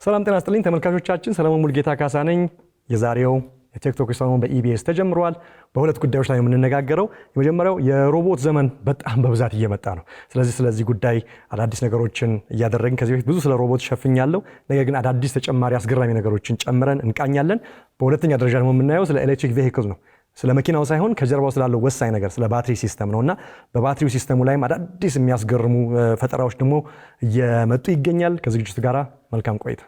ሰላም ጤና ይስጥልኝ ተመልካቾቻችን፣ ሰለሞን ሙልጌታ ካሳ ነኝ። የዛሬው የቲክቶክ ሰሞን በኢቢኤስ ተጀምሯል። በሁለት ጉዳዮች ላይ የምንነጋገረው የመጀመሪያው የሮቦት ዘመን በጣም በብዛት እየመጣ ነው። ስለዚህ ጉዳይ አዳዲስ ነገሮችን እያደረግን ከዚህ በፊት ብዙ ስለ ሮቦት ሸፍኛለሁ። ነገር ግን አዳዲስ ተጨማሪ አስገራሚ ነገሮችን ጨምረን እንቃኛለን። በሁለተኛ ደረጃ ደግሞ የምናየው ስለ ኤሌክትሪክ ቬሂክል ነው። ስለ መኪናው ሳይሆን ከጀርባው ስላለው ወሳኝ ነገር ስለ ባትሪ ሲስተም ነውና በባትሪው ሲስተሙ ላይም አዳዲስ የሚያስገርሙ ፈጠራዎች ደግሞ እየመጡ ይገኛል። ከዝግጅቱ ጋራ መልካም ቆይታ።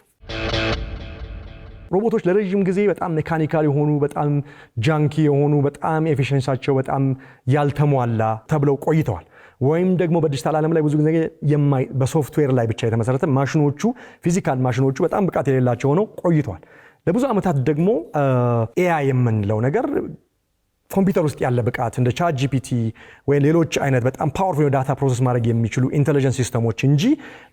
ሮቦቶች ለረጅም ጊዜ በጣም ሜካኒካል የሆኑ በጣም ጃንኪ የሆኑ በጣም ኤፊሽንሲያቸው በጣም ያልተሟላ ተብለው ቆይተዋል። ወይም ደግሞ በዲጂታል ዓለም ላይ ብዙ ጊዜ በሶፍትዌር ላይ ብቻ የተመሰረተ ማሽኖቹ ፊዚካል ማሽኖቹ በጣም ብቃት የሌላቸው ሆነው ቆይተዋል። ለብዙ ዓመታት ደግሞ ኤአይ የምንለው ነገር ኮምፒውተር ውስጥ ያለ ብቃት እንደ ቻት ጂፒቲ ወይ ሌሎች አይነት በጣም ፓወርፉል ዳታ ፕሮሰስ ማድረግ የሚችሉ ኢንተለጀንስ ሲስተሞች እንጂ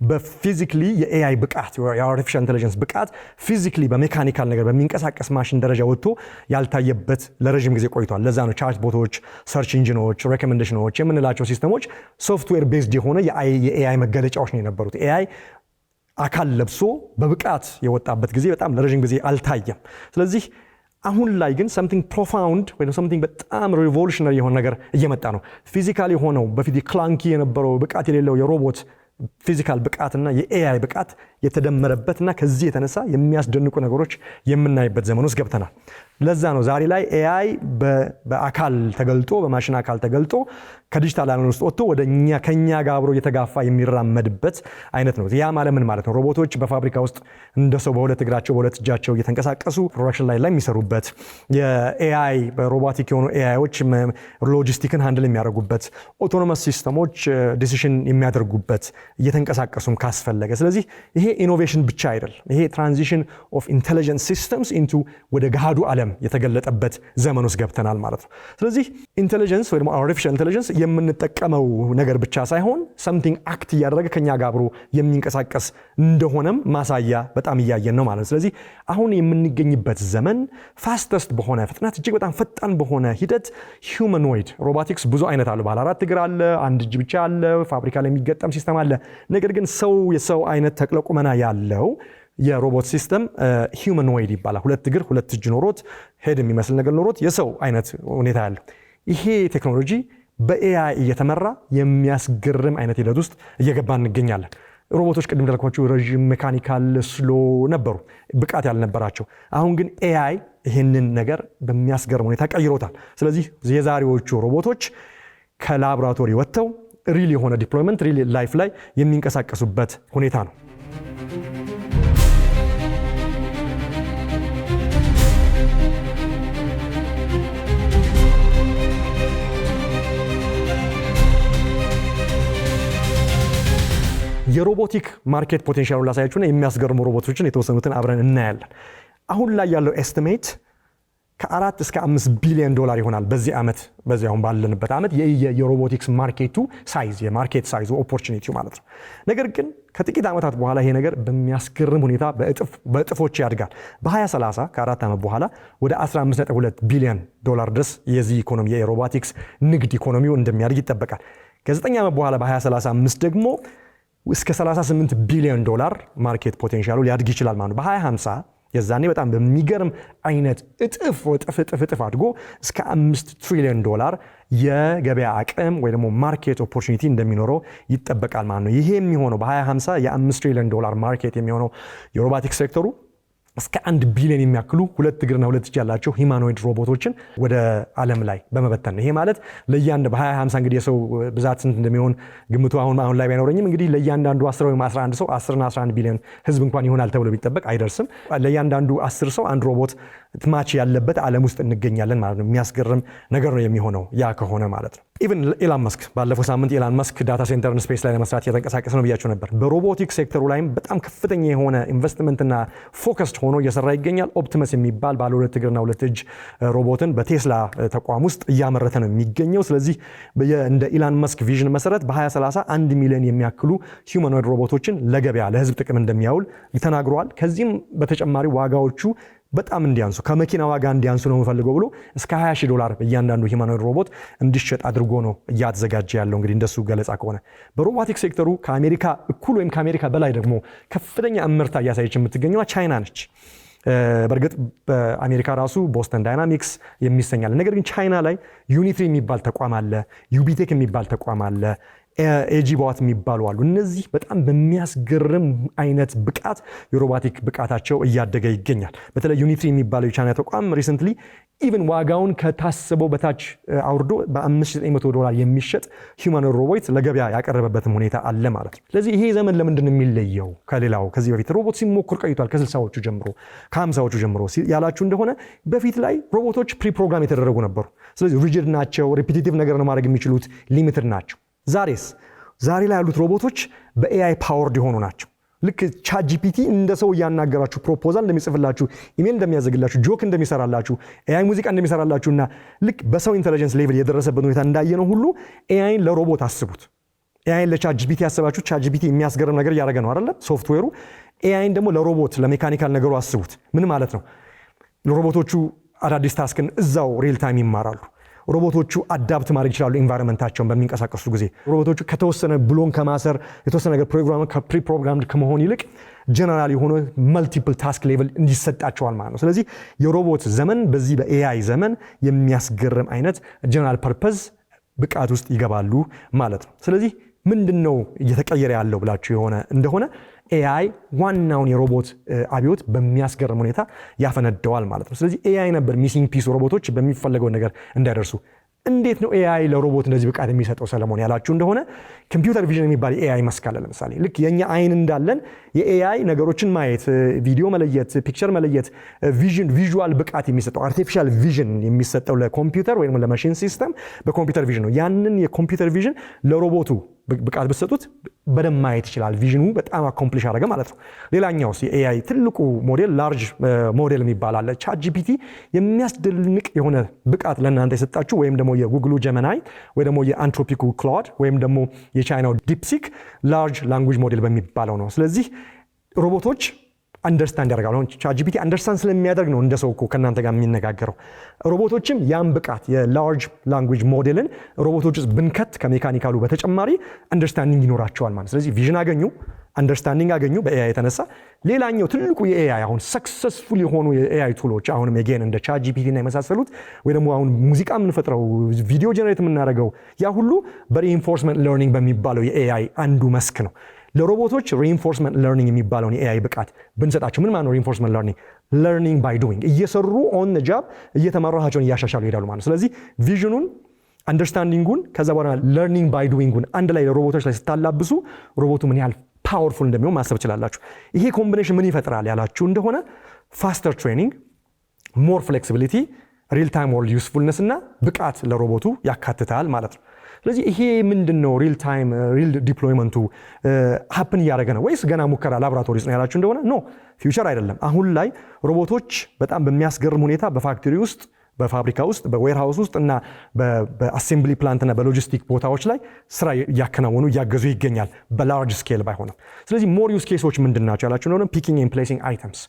በፊዚካሊ የኤአይ ብቃት የአርቲፊሻል ኢንተለጀንስ ብቃት ፊዚካሊ በሜካኒካል ነገር በሚንቀሳቀስ ማሽን ደረጃ ወጥቶ ያልታየበት ለረጅም ጊዜ ቆይቷል። ለዛ ነው ቻት ቦቶች፣ ሰርች ኢንጂኖች፣ ሬኮሜንዴሽኖች የምንላቸው ሲስተሞች ሶፍትዌር ቤዝድ የሆነ የኤአይ መገለጫዎች ነው የነበሩት። ኤአይ አካል ለብሶ በብቃት የወጣበት ጊዜ በጣም ለረጅም ጊዜ አልታየም። ስለዚህ አሁን ላይ ግን something profound ወይ something በጣም revolutionary የሆነ ነገር እየመጣ ነው። ፊዚካል የሆነው በፊት ክላንኪ የነበረው ብቃት የሌለው የሮቦት ፊዚካል ብቃትና የኤአይ ብቃት የተደመረበትና ከዚህ የተነሳ የሚያስደንቁ ነገሮች የምናይበት ዘመን ውስጥ ገብተናል። ለዛ ነው ዛሬ ላይ ኤአይ በአካል ተገልጦ በማሽን አካል ተገልጦ ከዲጂታል ዓለም ውስጥ ወጥቶ ከኛ ጋር አብሮ እየተጋፋ የሚራመድበት አይነት ነው። ያ ማለት ምን ማለት ነው? ሮቦቶች በፋብሪካ ውስጥ እንደ ሰው በሁለት እግራቸው በሁለት እጃቸው እየተንቀሳቀሱ ፕሮዳክሽን ላይ የሚሰሩበት፣ የኤአይ በሮቦቲክ የሆኑ ኤአይዎች ሎጂስቲክን ሃንድል የሚያደርጉበት፣ ኦቶኖመስ ሲስተሞች ዲሲሽን የሚያደርጉበት እየተንቀሳቀሱም ካስፈለገ። ስለዚህ ይሄ ኢኖቬሽን ብቻ አይደል፣ ይሄ ትራንዚሽን ኦፍ ኢንተለጀንስ ሲስተምስ ኢንቱ ወደ ገሃዱ ዓለም የተገለጠበት ዘመን ውስጥ ገብተናል ማለት ነው። ስለዚህ ኢንተለጀንስ ወይ ደግሞ አርቲፊሻል ኢንተለጀንስ የምንጠቀመው ነገር ብቻ ሳይሆን something አክት እያደረገ ከኛ ጋር አብሮ የሚንቀሳቀስ እንደሆነም ማሳያ በጣም እያየን ነው ማለት ነው። ስለዚህ አሁን የምንገኝበት ዘመን ፋስተስት በሆነ ፍጥነት እጅግ በጣም ፈጣን በሆነ ሂደት ሂዩማኖይድ ሮቦቲክስ ብዙ አይነት አለ። ባለ 4 እግር አለ፣ አንድ እጅ ብቻ አለ፣ ፋብሪካ ላይ የሚገጠም ሲስተም አለ። ነገር ግን የሰው አይነት ተክለቁመና ያለው የሮቦት ሲስተም ሂዩማኖይድ ይባላል። 2 እግር 2 እጅ ኖሮት ሄድ የሚመስል ነገር ኖሮት የሰው አይነት ሁኔታ ያለው ይሄ ቴክኖሎጂ በኤአይ እየተመራ የሚያስገርም አይነት ሂደት ውስጥ እየገባ እንገኛለን። ሮቦቶች ቅድም እንዳልኳችሁ ረዥም ሜካኒካል ስሎ ነበሩ፣ ብቃት ያልነበራቸው። አሁን ግን ኤአይ ይህንን ነገር በሚያስገርም ሁኔታ ቀይሮታል። ስለዚህ የዛሬዎቹ ሮቦቶች ከላቦራቶሪ ወጥተው ሪል የሆነ ዲፕሎይመንት ሪል ላይፍ ላይ የሚንቀሳቀሱበት ሁኔታ ነው። የሮቦቲክ ማርኬት ፖቴንሻሉን ላሳያችሁና የሚያስገርሙ ሮቦቶችን የተወሰኑትን አብረን እናያለን። አሁን ላይ ያለው ኤስቲሜት ከ4 እስከ 5 ቢሊዮን ዶላር ይሆናል በዚህ ዓመት። በዚህ አሁን ባለንበት ዓመት የሮቦቲክስ ማርኬቱ ሳይዝ የማርኬት ሳይዙ ኦፖርቹኒቲው ማለት ነው። ነገር ግን ከጥቂት ዓመታት በኋላ ይሄ ነገር በሚያስገርም ሁኔታ በእጥፎች ያድጋል። በ2030 ከ4 ዓመት በኋላ ወደ 15.2 ቢሊዮን ዶላር ድረስ የዚህ ኢኮኖሚ የሮቦቲክስ ንግድ ኢኮኖሚው እንደሚያድግ ይጠበቃል። ከ9 ዓመት በኋላ በ2035 ደግሞ እስከ 38 ቢሊዮን ዶላር ማርኬት ፖቴንሻሉ ሊያድግ ይችላል ማለት ነው። በ2050 የዛኔ በጣም በሚገርም አይነት እጥፍ አድጎ እስከ 5 ትሪሊዮን ዶላር የገበያ አቅም ወይ ደግሞ ማርኬት ኦፖርቹኒቲ እንደሚኖረው ይጠበቃል ማለት ነው። ይሄ የሚሆነው በ2050 የ5 ትሪሊዮን ዶላር ማርኬት የሚሆነው የሮቦቲክስ ሴክተሩ እስከ 1 ቢሊዮን የሚያክሉ 2 እግርና 2 እጅ ያላቸው ሂማኖይድ ሮቦቶችን ወደ ዓለም ላይ በመበተን ነው። ይሄ ማለት በ2050 እንግዲህ የሰው ብዛት ስንት እንደሚሆን ግምቱ አሁን ላይ ባይኖረኝም እንግዲህ ለእያንዳንዱ 10 ወይም 11 ሰው 10 እና 11 ቢሊዮን ህዝብ እንኳን ይሆናል ተብሎ ቢጠበቅ አይደርስም። ለእያንዳንዱ 10 ሰው አንድ ሮቦት ማች ያለበት ዓለም ውስጥ እንገኛለን ማለት ነው። የሚያስገርም ነገር ነው የሚሆነው ያ ከሆነ ማለት ነው። ኢቨን ኤላን መስክ ባለፈው ሳምንት ኤላን መስክ ዳታ ሴንተርን ስፔስ ላይ ለመስራት እየተንቀሳቀሰ ነው ብያቸው ነበር። በሮቦቲክ ሴክተሩ ላይም በጣም ከፍተኛ የሆነ ኢንቨስትመንትና ፎከስድ ሆኖ እየሰራ ይገኛል። ኦፕቲመስ የሚባል ባለ 2 እግርና 2 እጅ ሮቦትን በቴስላ ተቋም ውስጥ እያመረተ ነው የሚገኘው። ስለዚህ እንደ ኤላን መስክ ቪዥን መሰረት በ2030 1 ሚሊዮን የሚያክሉ ሂውማኖይድ ሮቦቶችን ለገበያ ለህዝብ ጥቅም እንደሚያውል ተናግረዋል። ከዚህም በተጨማሪ ዋጋዎቹ በጣም እንዲያንሱ ከመኪና ዋጋ እንዲያንሱ ነው የምፈልገው ብሎ እስከ $20,000 በእያንዳንዱ ሂማኖይድ ሮቦት እንዲሸጥ አድርጎ ነው እያዘጋጀ ያለው። እንግዲህ እንደሱ ገለጻ ከሆነ በሮቦቲክ ሴክተሩ ከአሜሪካ እኩል ወይም ከአሜሪካ በላይ ደግሞ ከፍተኛ እምርታ እያሳየች የምትገኘው ቻይና ነች። በእርግጥ በአሜሪካ ራሱ ቦስተን ዳይናሚክስ የሚሰኛል። ነገር ግን ቻይና ላይ ዩኒትሪ የሚባል ተቋም አለ፣ ዩቢቴክ የሚባል ተቋም አለ፣ ኤጂቦት የሚባሉ አሉ። እነዚህ በጣም በሚያስገርም አይነት ብቃት የሮቦቲክ ብቃታቸው እያደገ ይገኛል። በተለይ ዩኒትሪ የሚባለው የቻይና ተቋም ሪሰንትሊ ኢቭን ዋጋውን ከታሰበው በታች አውርዶ $5,900 የሚሸጥ ሂውማኖይድ ሮቦት ለገበያ ያቀረበበትም ሁኔታ አለ ማለት ነው። ስለዚህ ይሄ ዘመን ለምንድን ነው የሚለየው ከሌላው? ከዚህ በፊት ሮቦት ሲሞክር ቆይቷል፣ ከ60ዎቹ ጀምሮ ከ50ዎቹ ጀምሮ ያላችሁ እንደሆነ በፊት ላይ ሮቦቶች ፕሪፕሮግራም የተደረጉ ነበሩ። ስለዚህ ሪጂድ ናቸው፣ ሪፒቲቲቭ ነገር ነው ማድረግ የሚችሉት፣ ሊሚትድ ናቸው። ዛሬ ላይ ያሉት ሮቦቶች በኤአይ ፓወርድ የሆኑ ናቸው። ልክ ቻት ጂፒቲ እንደ ሰው እያናገራችሁ ፕሮፖዛል እንደሚጽፍላችሁ፣ ኢሜል እንደሚያዘግላችሁ፣ ጆክ እንደሚሰራላችሁ፣ ኤአይ ሙዚቃ እንደሚሰራላችሁና ልክ በሰው ኢንተለጀንስ ሌቭል የደረሰበት ሁኔታ እንዳየነው ሁሉ ኤአይን ለሮቦት አስቡት። ኤአይን ለቻት ጂፒቲ ያሰባችሁ ቻት ጂፒቲ የሚያስገርም ነገር እያደረገ ነው አይደለ? ሶፍትዌሩ። ኤአይን ደግሞ ለሮቦት ለሜካኒካል ነገሩ አስቡት። ምን ማለት ነው? ሮቦቶቹ አዳዲስ ታስክን እዛው ሪል ታይም ይማራሉ። ሮቦቶቹ አዳፕት ማድረግ ይችላሉ ኢንቫይሮንመንታቸውን በሚንቀሳቀሱ ጊዜ። ሮቦቶቹ ከተወሰነ ብሎን ከማሰር የተወሰነ ነገር ፕሪፕሮግራምድ ከመሆን ይልቅ ጀነራል የሆነ መልቲፕል ታስክ ሌቭል እንዲሰጣቸዋል ማለት ነው። ስለዚህ የሮቦት ዘመን በዚህ በኤአይ ዘመን የሚያስገርም አይነት ጀነራል ፐርፐዝ ብቃት ውስጥ ይገባሉ ማለት ነው። ስለዚህ ምንድነው እየተቀየረ ያለው ብላችሁ የሆነ እንደሆነ ኤአይ ዋናውን የሮቦት አብዮት በሚያስገርም ሁኔታ ያፈነደዋል ማለት ነው። ስለዚህ ኤአይ ነበር ሚሲንግ ፒስ ሮቦቶች በሚፈለገው ነገር እንዳይደርሱ። እንዴት ነው ኤአይ ለሮቦት እንደዚህ ብቃት የሚሰጠው ሰለሞን ያላችሁ እንደሆነ ኮምፒውተር ቪዥን የሚባል ኤአይ መስክ አለ። ለምሳሌ ልክ የኛ አይን እንዳለን የኤአይ ነገሮችን ማየት፣ ቪዲዮ መለየት፣ ፒክቸር መለየት፣ ቪዥዋል ብቃት የሚሰጠው አርቲፊሻል ቪዥን የሚሰጠው ለኮምፒውተር ወይም ለማሽን ሲስተም በኮምፒውተር ቪዥን ነው። ያንን የኮምፒውተር ቪዥን ለሮቦቱ ብቃት ብትሰጡት በደንብ ማየት ይችላል። ቪዥኑ በጣም አኮምፕሊሽ አደረገ ማለት ነው። ሌላኛው የኤአይ ትልቁ ሞዴል ላርጅ ሞዴል የሚባል አለ። ቻት ጂፒቲ የሚያስደንቅ የሆነ ብቃት ለእናንተ የሰጣችሁ ወይም ደግሞ የጉግሉ ጀመናይ ወይ ደግሞ የአንትሮፒኩ ክላውድ ወይም ደግሞ የቻይናው ዲፕሲክ ላርጅ ላንጉጅ ሞዴል በሚባለው ነው። ስለዚህ ሮቦቶች አንደርስታንድ ያደርጋሉ። ቻት ጂፒቲ አንደርስታንድ ስለሚያደርግ ነው እንደ ሰው እኮ ከእናንተ ጋር የሚነጋገረው። ሮቦቶችም ያን ብቃት የላርጅ ላንጉጅ ሞዴልን ሮቦቶች ውስጥ ብንከት ከሜካኒካሉ በተጨማሪ አንደርስታንዲንግ ይኖራቸዋል ማለት። ስለዚህ ቪዥን አገኙ፣ አንደርስታንዲንግ አገኙ በኤአይ የተነሳ። ሌላኛው ትልቁ የኤአይ አሁን ሰክሰስፉል የሆኑ የኤአይ ቱሎች አሁንም የጌን እንደ ቻት ጂፒቲ እና የመሳሰሉት ወይ ደግሞ አሁን ሙዚቃ የምንፈጥረው ቪዲዮ ጀነሬት የምናደርገው ያ ሁሉ በሪኢንፎርስመንት ለርኒንግ በሚባለው የኤአይ አንዱ መስክ ነው። ለሮቦቶች ሪኢንፎርስመንት ለርኒንግ የሚባለውን የኤአይ ብቃት ብንሰጣቸው ምን ማለት ነው? ሪኢንፎርስመንት ለርኒንግ ባይ ዱዊንግ እየሰሩ ኦን ጃብ እየተማሩ ራሳቸውን እያሻሻሉ ይሄዳሉ ማለት። ስለዚህ ቪዥኑን አንደርስታንዲንጉን ከዛ በኋላ ለርኒንግ ባይ ዱዊንጉን አንድ ላይ ለሮቦቶች ላይ ስታላብሱ ሮቦቱ ምን ያህል ፓወርፉል እንደሚሆን ማሰብ ትችላላችሁ። ይሄ ኮምቢኔሽን ምን ይፈጥራል ያላችሁ እንደሆነ ፋስተር ትሬኒንግ፣ ሞር ፍሌክሲቢሊቲ፣ ሪል ታይም ወርልድ ዩስፉልነስ እና ብቃት ለሮቦቱ ያካትታል ማለት ነው። ስለዚህ ይሄ ምንድነው ሪል ታይም ሪል ዲፕሎይመንቱ ሀፕን እያደረገ ነው ወይስ ገና ሙከራ ላቦራቶሪስ ነው ያላችሁ እንደሆነ ኖ ፊውቸር አይደለም። አሁን ላይ ሮቦቶች በጣም በሚያስገርም ሁኔታ በፋክተሪ ውስጥ በፋብሪካ ውስጥ በዌርሃውስ ውስጥ እና በአሴምብሊ ፕላንት እና በሎጂስቲክ ቦታዎች ላይ ስራ እያከናወኑ እያገዙ ይገኛል፣ በላርጅ ስኬል ባይሆንም። ስለዚህ ሞር ዩዝ ኬሶች ምንድን ናቸው ያላችሁ እንደሆነ ፒኪንግ ኤንድ ፕሌሲንግ አይተምስ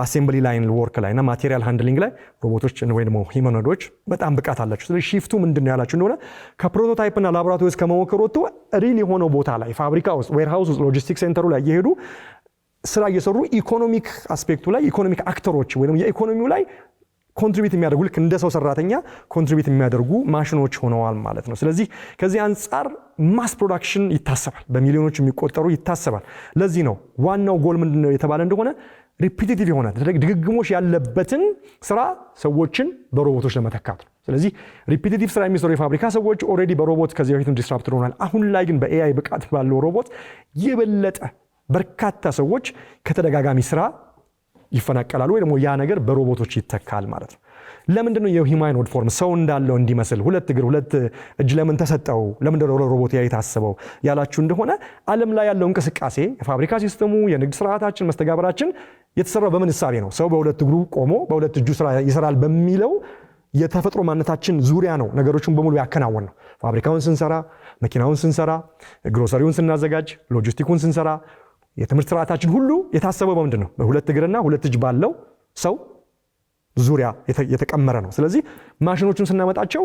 አሴምብሊ ላይን ወርክ ላይ እና ማቴሪያል ሃንድሊንግ ላይ ሮቦቶች ወይ ደግሞ ሂውማኖይዶች በጣም ብቃት አላቸው። ስለዚህ ሺፍቱ ምንድን ነው ያላችሁ እንደሆነ ከፕሮቶታይፕ እና ላቦራቶሪ ውስጥ ከመሞከር ወጥቶ ሪል የሆነው ቦታ ላይ ፋብሪካ ውስጥ ዌርሃውስ ውስጥ ሎጂስቲክ ሴንተሩ ላይ እየሄዱ ስራ እየሰሩ ኢኮኖሚክ አስፔክቱ ላይ ኢኮኖሚክ አክተሮች ወይ ደግሞ የኢኮኖሚው ላይ ኮንትሪቢዩት የሚያደርጉ ልክ እንደ ሰው ሰራተኛ ኮንትሪቢዩት የሚያደርጉ ማሽኖች ሆነዋል ማለት ነው። ስለዚህ ከዚህ አንጻር ማስ ፕሮዳክሽን ይታሰባል፣ በሚሊዮኖች የሚቆጠሩ ይታሰባል። ለዚህ ነው ዋናው ጎል ምንድነው የተባለ እንደሆነ ሪፒቲቲቭ የሆነ ድግግሞሽ ያለበትን ስራ ሰዎችን በሮቦቶች ለመተካት ነው። ስለዚህ ሪፒቲቲቭ ስራ የሚሰሩ የፋብሪካ ሰዎች ኦልሬዲ በሮቦት ከዚህ በፊትም ዲስራፕትድ ሆኗል። አሁን ላይ ግን በኤአይ ብቃት ባለው ሮቦት የበለጠ በርካታ ሰዎች ከተደጋጋሚ ስራ ይፈናቀላሉ ወይ ደግሞ ያ ነገር በሮቦቶች ይተካል ማለት ነው። ለምንድነው የሂውማኖይድ ፎርም ሰው እንዳለው እንዲመስል ሁለት እግር ሁለት እጅ ለምን ተሰጠው? ለምንድነው ሮቦት የታሰበው ያላችሁ እንደሆነ ዓለም ላይ ያለው እንቅስቃሴ የፋብሪካ ሲስተሙ የንግድ ስርዓታችን መስተጋብራችን የተሰራው በምን እሳቤ ነው? ሰው በሁለት እግሩ ቆሞ በሁለት እጁ ስራ ይሰራል በሚለው የተፈጥሮ ማንነታችን ዙሪያ ነው ነገሮችን በሙሉ ያከናወን ነው። ፋብሪካውን ስንሰራ፣ መኪናውን ስንሰራ፣ ግሮሰሪውን ስናዘጋጅ፣ ሎጂስቲኩን ስንሰራ የትምህርት ስርዓታችን ሁሉ የታሰበው በምንድን ነው? በሁለት እግርና ሁለት እጅ ባለው ሰው ዙሪያ የተቀመረ ነው። ስለዚህ ማሽኖቹን ስናመጣቸው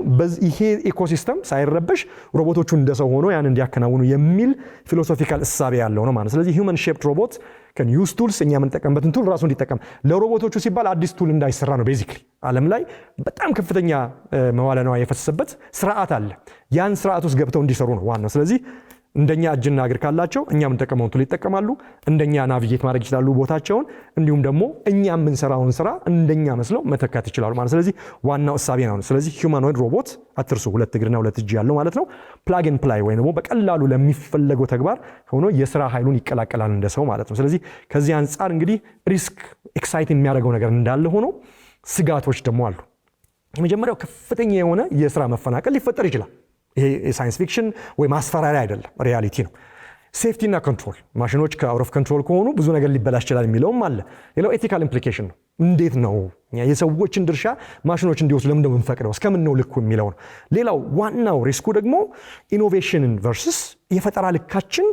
ይሄ ኢኮሲስተም ሳይረበሽ ሮቦቶቹ እንደሰው ሆኖ ያን እንዲያከናውኑ የሚል ፊሎሶፊካል እሳቤ ያለው ነው ማለት። ስለዚህ ሂውመን ሼፕድ ሮቦት can use tools እኛ የምንጠቀምበትን ቱል ራሱ እንዲጠቀም ለሮቦቶቹ ሲባል አዲስ ቱል እንዳይሰራ ነው። ቤዚክሊ ዓለም ላይ በጣም ከፍተኛ መዋለ ንዋይ የፈሰሰበት ስርዓት አለ። ያን ስርዓት ውስጥ ገብተው እንዲሰሩ ነው ዋናው። ስለዚህ እንደኛ እጅና እግር ካላቸው እኛ የምንጠቀመውን ቱል ይጠቀማሉ። እንደኛ ናቪጌት ማድረግ ይችላሉ ቦታቸውን። እንዲሁም ደግሞ እኛ የምንሰራውን ስራ እንደኛ መስለው መተካት ይችላሉ ማለት። ስለዚህ ዋናው እሳቤ ነው። ስለዚህ ሂውማኖይድ ሮቦት አትርሱ፣ 2 እግርና 2 እጅ ያለው ማለት ነው። ፕላግ ኤንድ ፕላይ ወይ ደግሞ በቀላሉ ለሚፈለገው ተግባር ሆኖ የስራ ኃይሉን ይቀላቀላል እንደሰው ማለት ነው። ስለዚህ ከዚህ አንጻር እንግዲህ ሪስክ ኤክሳይቲንግ የሚያደርገው ነገር እንዳለ ሆኖ ስጋቶች ደግሞ አሉ። የመጀመሪያው ከፍተኛ የሆነ የስራ መፈናቀል ሊፈጠር ይችላል። ይሄ ሳይንስ ፊክሽን ወይ ማስፈራሪያ አይደለም፣ ሪያሊቲ ነው። ሴፍቲ እና ኮንትሮል፣ ማሽኖች ከአውት ኦፍ ኮንትሮል ከሆኑ ብዙ ነገር ሊበላሽ ይችላል የሚለውም አለ። ሌላው ኤቲካል ኢምፕሊኬሽን ነው። እንዴት ነው የሰዎችን ድርሻ ማሽኖች እንዲወስዱ ለምን እንደምንፈቅደው እስከምን ነው ልኩ የሚለው ነው። ሌላው ዋናው ሪስኩ ደግሞ ኢኖቬሽንን ቨርስስ የፈጠራ ልካችን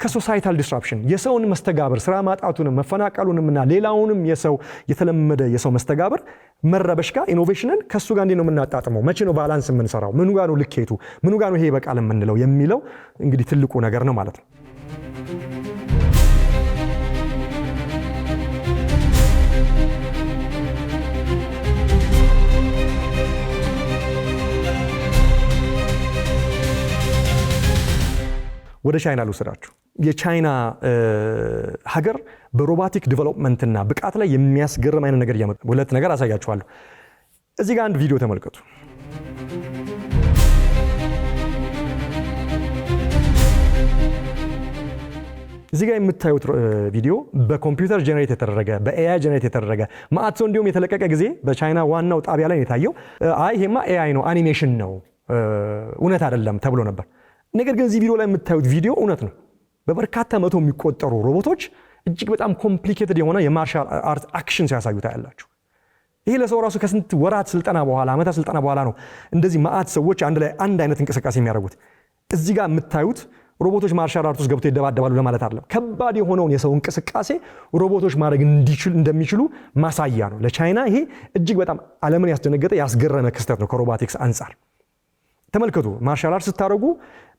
ከሶሳይታል ዲስራፕሽን የሰውን መስተጋብር ስራ ማጣቱንም መፈናቀሉንምና ሌላውንም የተለመደ የሰው መስተጋብር መረበሽ ጋር ኢኖቬሽንን ከሱ ጋር እንዴት ነው የምናጣጥመው? መቼ ነው ባላንስ የምንሰራው? ምኑ ጋር ነው ልኬቱ? ምኑ ጋር ነው ይሄ በቃል የምንለው የሚለው እንግዲህ ትልቁ ነገር ነው ማለት ነው። ወደ ቻይና ልውሰዳችሁ። የቻይና ሀገር በሮቦቲክ ዲቨሎፕመንት እና ብቃት ላይ የሚያስገርም አይነት ነገር እያመጣ፣ 2 ነገር አሳያችኋለሁ። እዚህ ጋር አንድ ቪዲዮ ተመልከቱ። እዚህ ጋር የምታዩት ቪዲዮ በኮምፒውተር ጀነሬት የተደረገ በኤአይ ጀነሬት የተደረገ ማአት ሰው እንዲሁም የተለቀቀ ጊዜ በቻይና ዋናው ጣቢያ ላይ የታየው ይሄማ ኤአይ ነው አኒሜሽን ነው እውነት አይደለም ተብሎ ነበር። ነገር ግን እዚህ ቪዲዮ ላይ የምታዩት ቪዲዮ እውነት ነው። በበርካታ መቶ የሚቆጠሩ ሮቦቶች እጅግ በጣም ኮምፕሊኬትድ የሆነ የማርሻል አርት አክሽን ሲያሳዩ ታያላችሁ። ይሄ ለሰው ራሱ ከስንት ወራት ስልጠና በኋላ ዓመታት ስልጠና በኋላ ነው እንደዚህ ማአት ሰዎች አንድ ላይ አንድ አይነት እንቅስቃሴ የሚያደርጉት። እዚህ ጋር የምታዩት ሮቦቶች ማርሻል አርት ውስጥ ገብተው ይደባደባሉ ለማለት አይደለም። ከባድ የሆነውን የሰው እንቅስቃሴ ሮቦቶች ማድረግ እንደሚችሉ ማሳያ ነው። ለቻይና ይሄ እጅግ በጣም ዓለምን ያስደነገጠ ያስገረመ ክስተት ነው። ከሮቦቲክስ አንጻር ተመልከቱ። ማርሻል አርት ስታደርጉ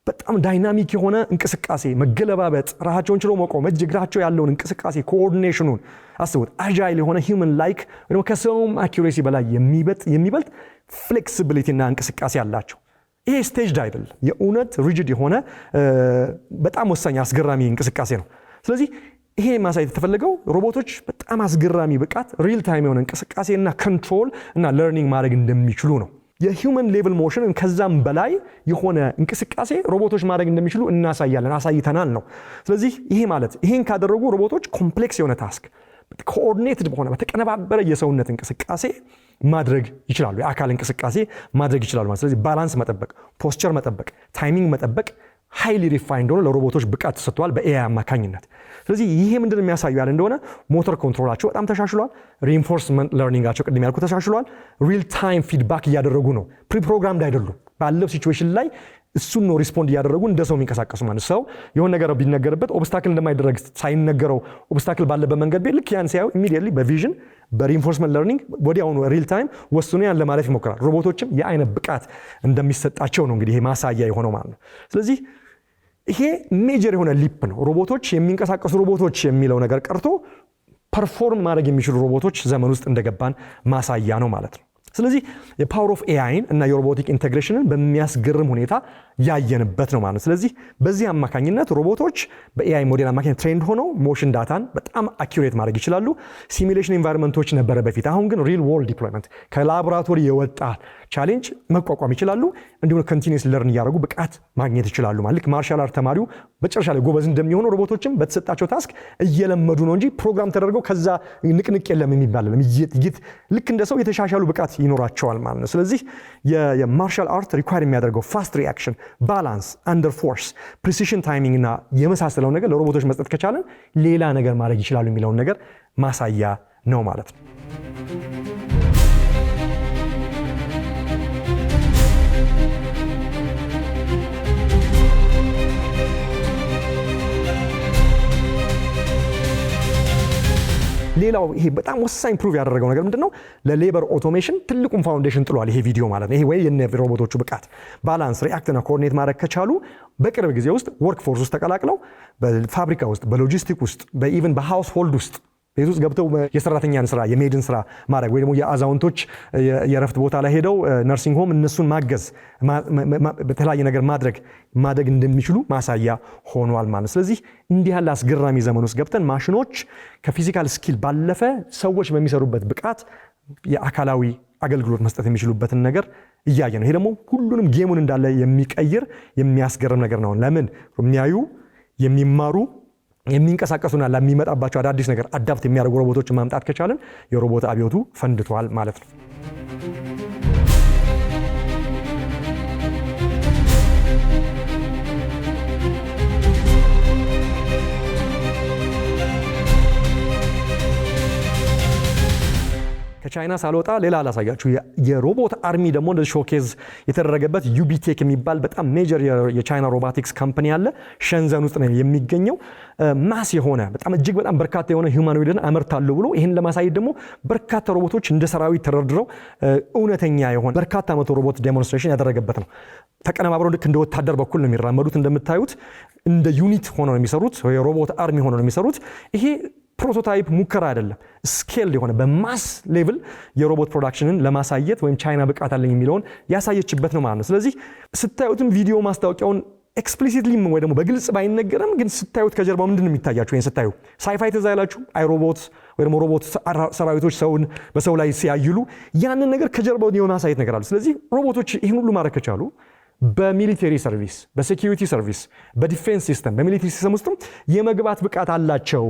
በጣም ዳይናሚክ የሆነ እንቅስቃሴ፣ መገለባበጥ፣ ራሳቸውን ችሎ መቆም፣ እጅ እግራቸው ያለውን እንቅስቃሴ ኮኦርዲኔሽኑን አስቡት። አጃይል የሆነ ሂውመን ላይክ ወይ ከሰውም አኪዩሬሲ በላይ የሚበልጥ ፍሌክሲቢሊቲ እና እንቅስቃሴ አላቸው። ይሄ ስቴጅድ አይደለም፣ የእውነት ሪጂድ የሆነ በጣም ወሳኝ አስገራሚ እንቅስቃሴ ነው። ስለዚህ ይሄ ማሳየት የተፈለገው ሮቦቶች በጣም አስገራሚ ብቃት፣ ሪል ታይም የሆነ እንቅስቃሴ እና ኮንትሮል እና ለርኒንግ ማድረግ እንደሚችሉ ነው። የሂውመን ሌቭል ሞሽን ከዛም በላይ የሆነ እንቅስቃሴ ሮቦቶች ማድረግ እንደሚችሉ እናሳያለን፣ አሳይተናል ነው። ስለዚህ ይሄ ማለት ይሄን ካደረጉ ሮቦቶች ኮምፕሌክስ የሆነ ታስክ ኮኦርዲኔትድ በሆነ በተቀነባበረ የሰውነት እንቅስቃሴ ማድረግ ይችላሉ፣ የአካል እንቅስቃሴ ማድረግ ይችላሉ ማለት። ስለዚህ ባላንስ መጠበቅ፣ ፖስቸር መጠበቅ፣ ታይሚንግ መጠበቅ ሃይሊ ሪፋይንድ ሆኖ ለሮቦቶች ብቃት ተሰጥቷል በኤአይ አማካኝነት። ስለዚህ ይሄ ምንድነው የሚያሳዩ ያለ እንደሆነ ሞተር ኮንትሮላቸው በጣም ተሻሽሏል። ሪኢንፎርስመንት ለርኒንጋቸው ቅድም ያልኩ ተሻሽሏል። ሪል ታይም ፊድባክ እያደረጉ ነው። ፕሪፕሮግራምድ አይደሉም። ባለው ሲቹዌሽን ላይ እሱን ነው ሪስፖንድ እያደረጉ እንደ ሰው የሚንቀሳቀሱ ማለት። ሰው የሆነ ነገር ቢነገርበት ኦብስታክል እንደማይደረግ ሳይነገረው ኦብስታክል ባለበት መንገድ ቢል ልክ ያን ሲያዩ ኢሚዲየትሊ በቪዥን በሪኢንፎርስመንት ለርኒንግ ወዲያውኑ ሪል ታይም ወስኖ ያን ለማለፍ ይሞክራል። ሮቦቶችም የአይነት ብቃት እንደሚሰጣቸው ነው እንግዲህ ይሄ ማሳያ የሆነው ማለት ነው። ስለዚህ ይሄ ሜጀር የሆነ ሊፕ ነው። ሮቦቶች የሚንቀሳቀሱ ሮቦቶች የሚለው ነገር ቀርቶ ፐርፎርም ማድረግ የሚችሉ ሮቦቶች ዘመን ውስጥ እንደገባን ማሳያ ነው ማለት ነው። ስለዚህ የፓወር ኦፍ ኤአይን እና የሮቦቲክ ኢንቴግሬሽንን በሚያስገርም ሁኔታ ያየንበት ነው ማለት ነው። ስለዚህ በዚህ አማካኝነት ሮቦቶች በኤአይ ሞዴል አማካኝነት ትሬንድ ሆነው ሞሽን ዳታን በጣም አኪዩሬት ማድረግ ይችላሉ። ሲሙሌሽን ኢንቫይሮንመንቶች ነበረ በፊት፣ አሁን ግን ሪል ወርልድ ዲፕሎይመንት ከላቦራቶሪ የወጣ ቻሌንጅ መቋቋም ይችላሉ። እንዲሁም ኮንቲኒየስ ለርን እያደረጉ ብቃት ማግኘት ይችላሉ ማለት። ልክ ማርሻል አርት ተማሪው መጨረሻ ላይ ጎበዝ እንደሚሆኑ ሮቦቶችም በተሰጣቸው ታስክ እየለመዱ ነው እንጂ ፕሮግራም ተደርገው ከዛ ንቅንቅ የለም የሚባል ልክ እንደ ሰው የተሻሻሉ ብቃት ይኖራቸዋል ማለት ነው። ስለዚህ የማርሻል አርት ሪኳየር የሚያደርገው ፋስት ሪአክሽን፣ ባላንስ፣ አንደር ፎርስ፣ ፕሪሲሽን ታይሚንግ እና የመሳሰለው ነገር ለሮቦቶች መስጠት ከቻለን ሌላ ነገር ማድረግ ይችላሉ የሚለውን ነገር ማሳያ ነው ማለት ነው። ሌላው ይሄ በጣም ወሳኝ ፕሩቭ ያደረገው ነገር ምንድነው? ለሌበር ኦቶሜሽን ትልቁን ፋውንዴሽን ጥሏል ይሄ ቪዲዮ ማለት ነው። ይሄ ወይ የነ ሮቦቶቹ ብቃት ባላንስ ሪአክት እና ኮኦርዲኔት ማድረግ ከቻሉ በቅርብ ጊዜ ውስጥ ወርክ ፎርስ ውስጥ ተቀላቅለው በፋብሪካ ውስጥ፣ በሎጂስቲክ ውስጥ፣ በኢቭን በሃውስ ሆልድ ውስጥ ቤት ውስጥ ገብተው የሰራተኛን ስራ የሜድን ስራ ማድረግ ወይ ደግሞ የአዛውንቶች የረፍት ቦታ ላይ ሄደው ነርሲንግ ሆም እነሱን ማገዝ በተለያየ ነገር ማድረግ እንደሚችሉ ማሳያ ሆኗል ማለት። ስለዚህ እንዲህ ያለ አስገራሚ ዘመን ውስጥ ገብተን ማሽኖች ከፊዚካል ስኪል ባለፈ ሰዎች በሚሰሩበት ብቃት የአካላዊ አገልግሎት መስጠት የሚችሉበትን ነገር እያየ ነው። ይሄ ደግሞ ሁሉንም ጌሙን እንዳለ የሚቀይር የሚያስገርም ነገር ነው። ለምን የሚያዩ የሚማሩ የሚንቀሳቀሱና ለሚመጣባቸው አዳዲስ ነገር አዳፕት የሚያደርጉ ሮቦቶችን ማምጣት ከቻለን የሮቦት አብዮቱ ፈንድቷል ማለት ነው። ከቻይና ሳልወጣ ሌላ አላሳያችሁ። የሮቦት አርሚ ደግሞ እንደዚህ ሾኬዝ የተደረገበት ዩቢቴክ የሚባል በጣም ሜጀር የቻይና ሮቦቲክስ ካምፓኒ አለ። ሸንዘን ውስጥ ነው የሚገኘው። ማስ የሆነ በጣም እጅግ በጣም በርካታ የሆነ ሂውማኖይድን አመርታለሁ ብሎ ይህን ለማሳየት ደግሞ በርካታ ሮቦቶች እንደ ሰራዊት ተደርድረው እውነተኛ የሆነ በርካታ መቶ ሮቦት ዴሞንስትሬሽን ያደረገበት ነው። ተቀነባብረው ልክ እንደ ወታደር በኩል ነው የሚራመዱት። እንደምታዩት እንደ ዩኒት ሆነው ነው የሚሰሩት። የሮቦት አርሚ ሆነው ነው የሚሰሩት። ይሄ ፕሮቶታይፕ ሙከራ አይደለም፣ ስኬል የሆነ በማስ ሌቭል የሮቦት ፕሮዳክሽንን ለማሳየት ወይም ቻይና ብቃት አለኝ የሚለውን ያሳየችበት ነው ማለት ነው። ስለዚህ ስታዩትም ቪዲዮ ማስታወቂያውን ኤክስፕሊሲትሊ ወይ ደግሞ በግልጽ ባይነገርም ግን ስታዩት ከጀርባው ምንድን ነው የሚታያችሁ? ይሄን ስታዩ ሳይፋይ ትዝ አይላችሁ? አይሮቦት ወይ ደግሞ ሮቦት ሰራዊቶች ሰውን በሰው ላይ ሲያይሉ ያንን ነገር ከጀርባው የማሳየት ነገር አለ። ስለዚህ ሮቦቶች ይህን ሁሉ ማድረግ ከቻሉ በሚሊተሪ ሰርቪስ፣ በሴኪዩሪቲ ሰርቪስ፣ በዲፌንስ ሲስተም፣ በሚሊተሪ ሲስተም ውስጥም የመግባት ብቃት አላቸው።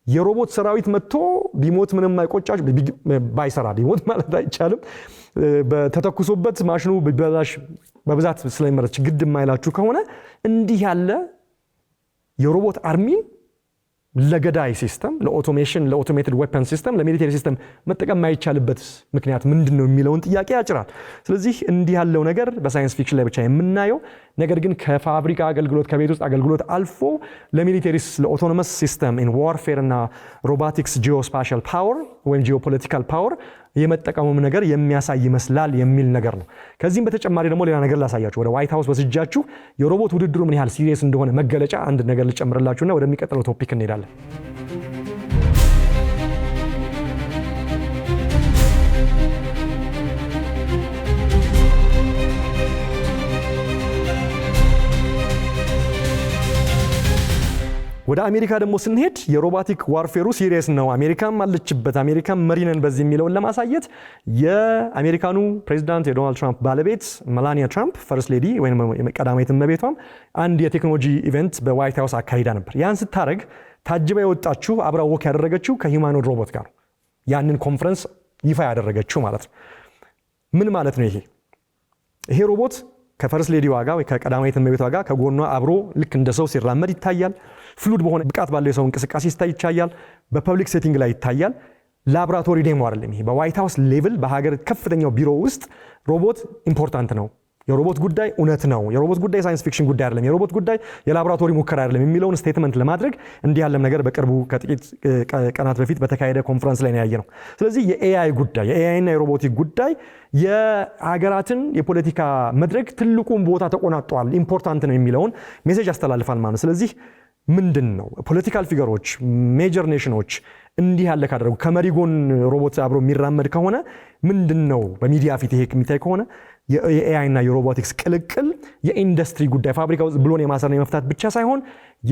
የሮቦት ሰራዊት መጥቶ ቢሞት ምንም አይቆጫችሁ፣ ባይሰራ ቢሞት ማለት አይቻልም። በተተኩሶበት ማሽኑ ቢበላሽ በብዛት ስለሚመረች ግድ የማይላችሁ ከሆነ እንዲህ ያለ የሮቦት አርሚ ለገዳይ ሲስተም፣ ለኦቶሜሽን፣ ለኦቶሜትድ ዌፐን ሲስተም፣ ለሚሊተሪ ሲስተም መጠቀም የማይቻልበት ምክንያት ምንድነው የሚለውን ጥያቄ ያጭራል። ስለዚህ እንዲህ ያለው ነገር በሳይንስ ፊክሽን ላይ ብቻ የምናየው ነገር ግን ከፋብሪካ አገልግሎት ከቤት ውስጥ አገልግሎት አልፎ ለሚሊተሪስ ለኦቶኖመስ ሲስተም ኢን ዋርፌር እና ሮቦቲክስ ጂኦስፓሻል ፓወር ወይም ጂኦፖለቲካል ፓወር የመጠቀሙም ነገር የሚያሳይ ይመስላል የሚል ነገር ነው። ከዚህም በተጨማሪ ደግሞ ሌላ ነገር ላሳያችሁ። ወደ ዋይት ሃውስ ወስጃችሁ የሮቦት ውድድሩ ምን ያህል ሲሪየስ እንደሆነ መገለጫ አንድ ነገር ልጨምርላችሁና ወደሚቀጥለው ቶፒክ እንሄዳለን። ወደ አሜሪካ ደግሞ ስንሄድ የሮቦቲክ ዋርፌሩ ሲሪየስ ነው፣ አሜሪካም አለችበት፣ አሜሪካም መሪነን በዚህ የሚለውን ለማሳየት የአሜሪካኑ ፕሬዚዳንት የዶናልድ ትራምፕ ባለቤት ሜላኒያ ትራምፕ ፈርስት ሌዲ ወይም ቀዳማዊት እመቤቷም አንድ የቴክኖሎጂ ኢቨንት በዋይት ሃውስ አካሂዳ ነበር። ያን ስታደርግ ታጅባ የወጣችው አብራ ወክ ያደረገችው ከሂውማኖይድ ሮቦት ጋር ያንን ኮንፈረንስ ይፋ ያደረገችው ማለት ነው። ምን ማለት ነው? ይሄ ሮቦት ከፈርስት ሌዲዋ ጋር ወይ ከቀዳማዊት እመቤቷ ጋር ከጎኗ አብሮ ልክ እንደ ሰው ሲራመድ ይታያል። ፍሉድ በሆነ ብቃት ባለው የሰው እንቅስቃሴ ይታያል። በፐብሊክ ሴቲንግ ላይ ይታያል። ላብራቶሪ ዴሞ አይደለም። ይሄ በዋይት ሃውስ ሌቭል በሀገር ከፍተኛው ቢሮ ውስጥ ሮቦት ኢምፖርታንት ነው፣ የሮቦት ጉዳይ እውነት ነው፣ የሮቦት ጉዳይ ሳይንስ ፊክሽን ጉዳይ አይደለም፣ የሮቦት ጉዳይ የላብራቶሪ ሙከራ አይደለም የሚለውን ስቴትመንት ለማድረግ እንዲህ ያለም ነገር በቅርቡ ከጥቂት ቀናት በፊት በተካሄደ ኮንፈረንስ ላይ ነው ያየነው። ስለዚህ የኤአይ ጉዳይ የኤአይና የሮቦቲክ ጉዳይ የሀገራትን የፖለቲካ መድረክ ትልቁን ቦታ ተቆናጧል፣ ኢምፖርታንት ነው የሚለውን ሜሴጅ ያስተላልፋል ማለት ነው። ስለዚህ ምንድን ነው ፖለቲካል ፊገሮች ሜጀር ኔሽኖች እንዲህ ያለ ካደረጉ ከመሪ ጎን ሮቦት አብሮ የሚራመድ ከሆነ ምንድን ነው በሚዲያ ፊት ይሄ የሚታይ ከሆነ የኤአይ እና የሮቦቲክስ ቅልቅል የኢንዱስትሪ ጉዳይ ፋብሪካ ውስጥ ብሎን የማሰርና የመፍታት ብቻ ሳይሆን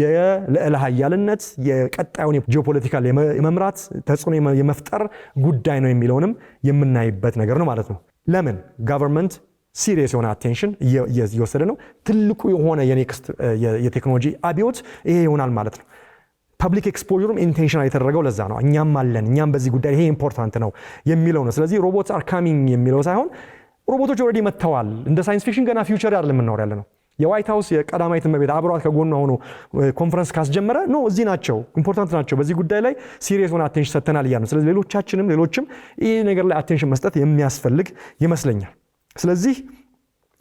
የልዕለ ኃያልነት የቀጣዩን ጂኦፖለቲካል የመምራት ተጽዕኖ የመፍጠር ጉዳይ ነው የሚለውንም የምናይበት ነገር ነው ማለት ነው። ለምን ጋቨርንመንት ሲሪየስ የሆነ አቴንሽን እየወሰደ ነው። ትልቁ የሆነ የኔክስት የቴክኖሎጂ አብዮት ይሄ ይሆናል ማለት ነው። ፐብሊክ ኤክስፖዠሩም ኢንቴንሽናል የተደረገው ለዛ ነው። እኛም አለን፣ እኛም በዚህ ጉዳይ ይሄ ኢምፖርታንት ነው የሚለው ነው። ስለዚህ ሮቦትስ አር ካሚንግ የሚለው ሳይሆን ሮቦቶች ኦልሬዲ መጥተዋል። እንደ ሳይንስ ፊክሽን ገና ፊውቸር አይደለም የምናወራ ያለ ነው። የዋይት ሃውስ የቀዳማዊት እመቤት አብሯት ከጎኗ ሆኖ ኮንፈረንስ ካስጀመረ ነው እዚህ ናቸው፣ ኢምፖርታንት ናቸው፣ በዚህ ጉዳይ ላይ ሲሪየስ ሆነ አቴንሽን ሰጥተናል እያሉ ነው። ስለዚህ ሌሎችም ይህ ነገር ላይ አቴንሽን መስጠት የሚያስፈልግ ይመስለኛል። ስለዚህ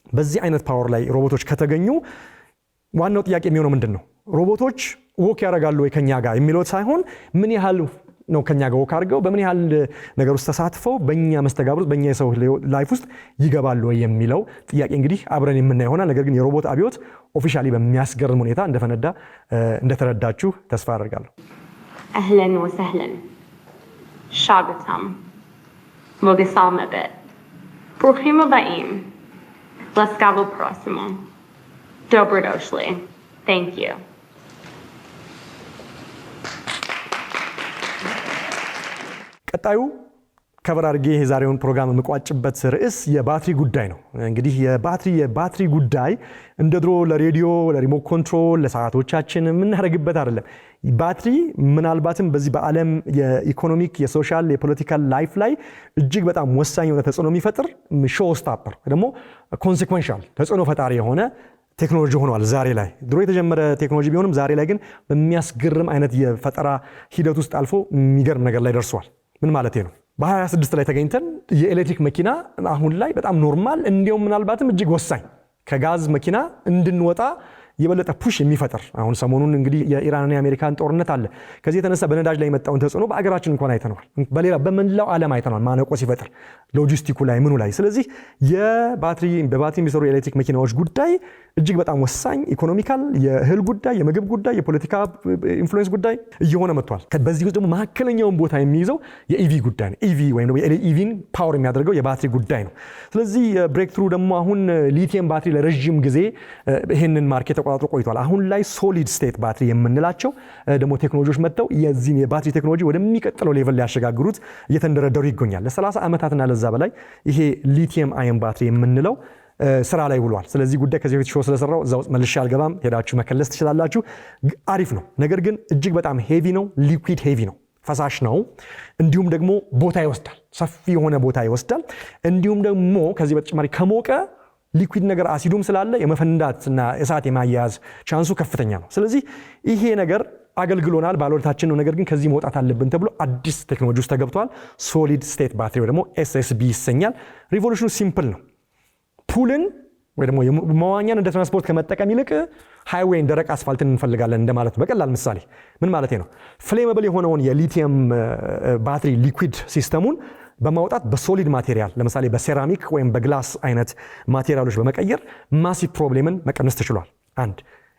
በዚህ አይነት ፓወር ላይ ሮቦቶች ከተገኙ ዋናው ጥያቄ የሚሆነው ምንድን ነው? ሮቦቶች ወክ ያደርጋሉ ወይ ከኛ ጋር የሚለው ሳይሆን ምን ያህል ነው ከኛ ጋር ወክ አድርገው በምን ያህል ነገር ውስጥ ተሳትፈው በእኛ መስተጋብር ውስጥ በእኛ የሰው ላይፍ ውስጥ ይገባሉ የሚለው ጥያቄ እንግዲህ አብረን የምናየው ይሆናል። ነገር ግን የሮቦት አብዮት ኦፊሻሊ በሚያስገርም ሁኔታ እንደፈነዳ እንደተረዳችሁ ተስፋ አደርጋለሁ። أهلاً وسهلاً شاغتام وقصام أبد بروحيم وبايم لسكابو بروسيمو Dobrodošli. Thank you. ቀጣዩ ከበር አድርጌ የዛሬውን ፕሮግራም የምቋጭበት ርዕስ የባትሪ ጉዳይ ነው። እንግዲህ የባትሪ ጉዳይ እንደ ድሮ ለሬዲዮ ለሪሞት ኮንትሮል ለሰዓቶቻችን የምናደርግበት አይደለም። ባትሪ ምናልባትም በዚህ በዓለም የኢኮኖሚክ የሶሻል የፖለቲካል ላይፍ ላይ እጅግ በጣም ወሳኝ የሆነ ተጽዕኖ የሚፈጥር ሾው ስታፐር ደግሞ ኮንሲኩዌንሻል ተጽዕኖ ፈጣሪ የሆነ ቴክኖሎጂ ሆኗል ዛሬ ላይ። ድሮ የተጀመረ ቴክኖሎጂ ቢሆንም ዛሬ ላይ ግን በሚያስገርም አይነት የፈጠራ ሂደት ውስጥ አልፎ የሚገርም ነገር ላይ ደርሷል። ምን ማለት ነው? በ2026 ላይ ተገኝተን የኤሌክትሪክ መኪና አሁን ላይ በጣም ኖርማል እንዲያውም ምናልባትም እጅግ ወሳኝ ከጋዝ መኪና እንድንወጣ የበለጠ ፑሽ የሚፈጥር አሁን ሰሞኑን እንግዲህ የኢራንና የአሜሪካን ጦርነት አለ። ከዚህ የተነሳ በነዳጅ ላይ የመጣውን ተጽዕኖ በአገራችን እንኳን አይተናል። በሌላ በመላው ዓለም አይተናል። ማነቆ ሲፈጥር ሎጂስቲኩ ላይ ምኑ ላይ። ስለዚህ በባትሪ የሚሰሩ የኤሌክትሪክ መኪናዎች ጉዳይ እጅግ በጣም ወሳኝ ኢኮኖሚካል፣ የእህል ጉዳይ፣ የምግብ ጉዳይ፣ የፖለቲካ ኢንፍሉዌንስ ጉዳይ እየሆነ መጥቷል። በዚህ ውስጥ ደግሞ መካከለኛውን ቦታ የሚይዘው የኢቪ ጉዳይ ነው። ኢቪ ወይም ደግሞ ኢቪን ፓወር የሚያደርገው የባትሪ ጉዳይ ነው። ስለዚህ ብሬክ ትሩ ደግሞ አሁን ሊቲየም ባትሪ ለረጅም ጊዜ ይህንን ማርኬት ተቆጣጥሮ ቆይቷል። አሁን ላይ ሶሊድ ስቴት ባትሪ የምንላቸው ደግሞ ቴክኖሎጂዎች መጥተው የዚህን የባትሪ ቴክኖሎጂ ወደሚቀጥለው ሌቭል ሊያሸጋግሩት እየተንደረደሩ ይገኛል። ለ30 ዓመታትና ለዛ በላይ ይሄ ሊቲየም አየን ባትሪ የምንለው ስራ ላይ ውሏል። ስለዚህ ጉዳይ ከዚህ በፊት ሾው ስለሰራው እዛው መልሼ አልገባም፣ ሄዳችሁ መከለስ ትችላላችሁ። አሪፍ ነው። ነገር ግን እጅግ በጣም ሄቪ ነው። ሊኩዊድ ሄቪ ነው፣ ፈሳሽ ነው። እንዲሁም ደግሞ ቦታ ይወስዳል፣ ሰፊ የሆነ ቦታ ይወስዳል። እንዲሁም ደግሞ ከዚህ በተጨማሪ ከሞቀ ሊኩዊድ ነገር አሲዱም ስላለ የመፈንዳትና እሳት የማያያዝ ቻንሱ ከፍተኛ ነው። ስለዚህ ይሄ ነገር አገልግሎናል፣ ባለውለታችን ነው። ነገር ግን ከዚህ መውጣት አለብን ተብሎ አዲስ ቴክኖሎጂ ውስጥ ተገብቷል። ሶሊድ ስቴት ባትሪ ወይ ደግሞ ኤስኤስቢ ይሰኛል። ሪቮሉሽኑ ሲምፕል ነው። ፑልን ወይ ደግሞ መዋኛን እንደ ትራንስፖርት ከመጠቀም ይልቅ ሃይዌይን ደረቅ አስፋልትን እንፈልጋለን እንደማለት ነው። በቀላል ምሳሌ ምን ማለት ነው? ፍሌመብል የሆነውን የሊቲየም ባትሪ ሊኩዊድ ሲስተሙን በማውጣት በሶሊድ ማቴሪያል ለምሳሌ በሴራሚክ ወይም በግላስ አይነት ማቴሪያሎች በመቀየር ማሲቭ ፕሮብሌምን መቀነስ ተችሏል። አንድ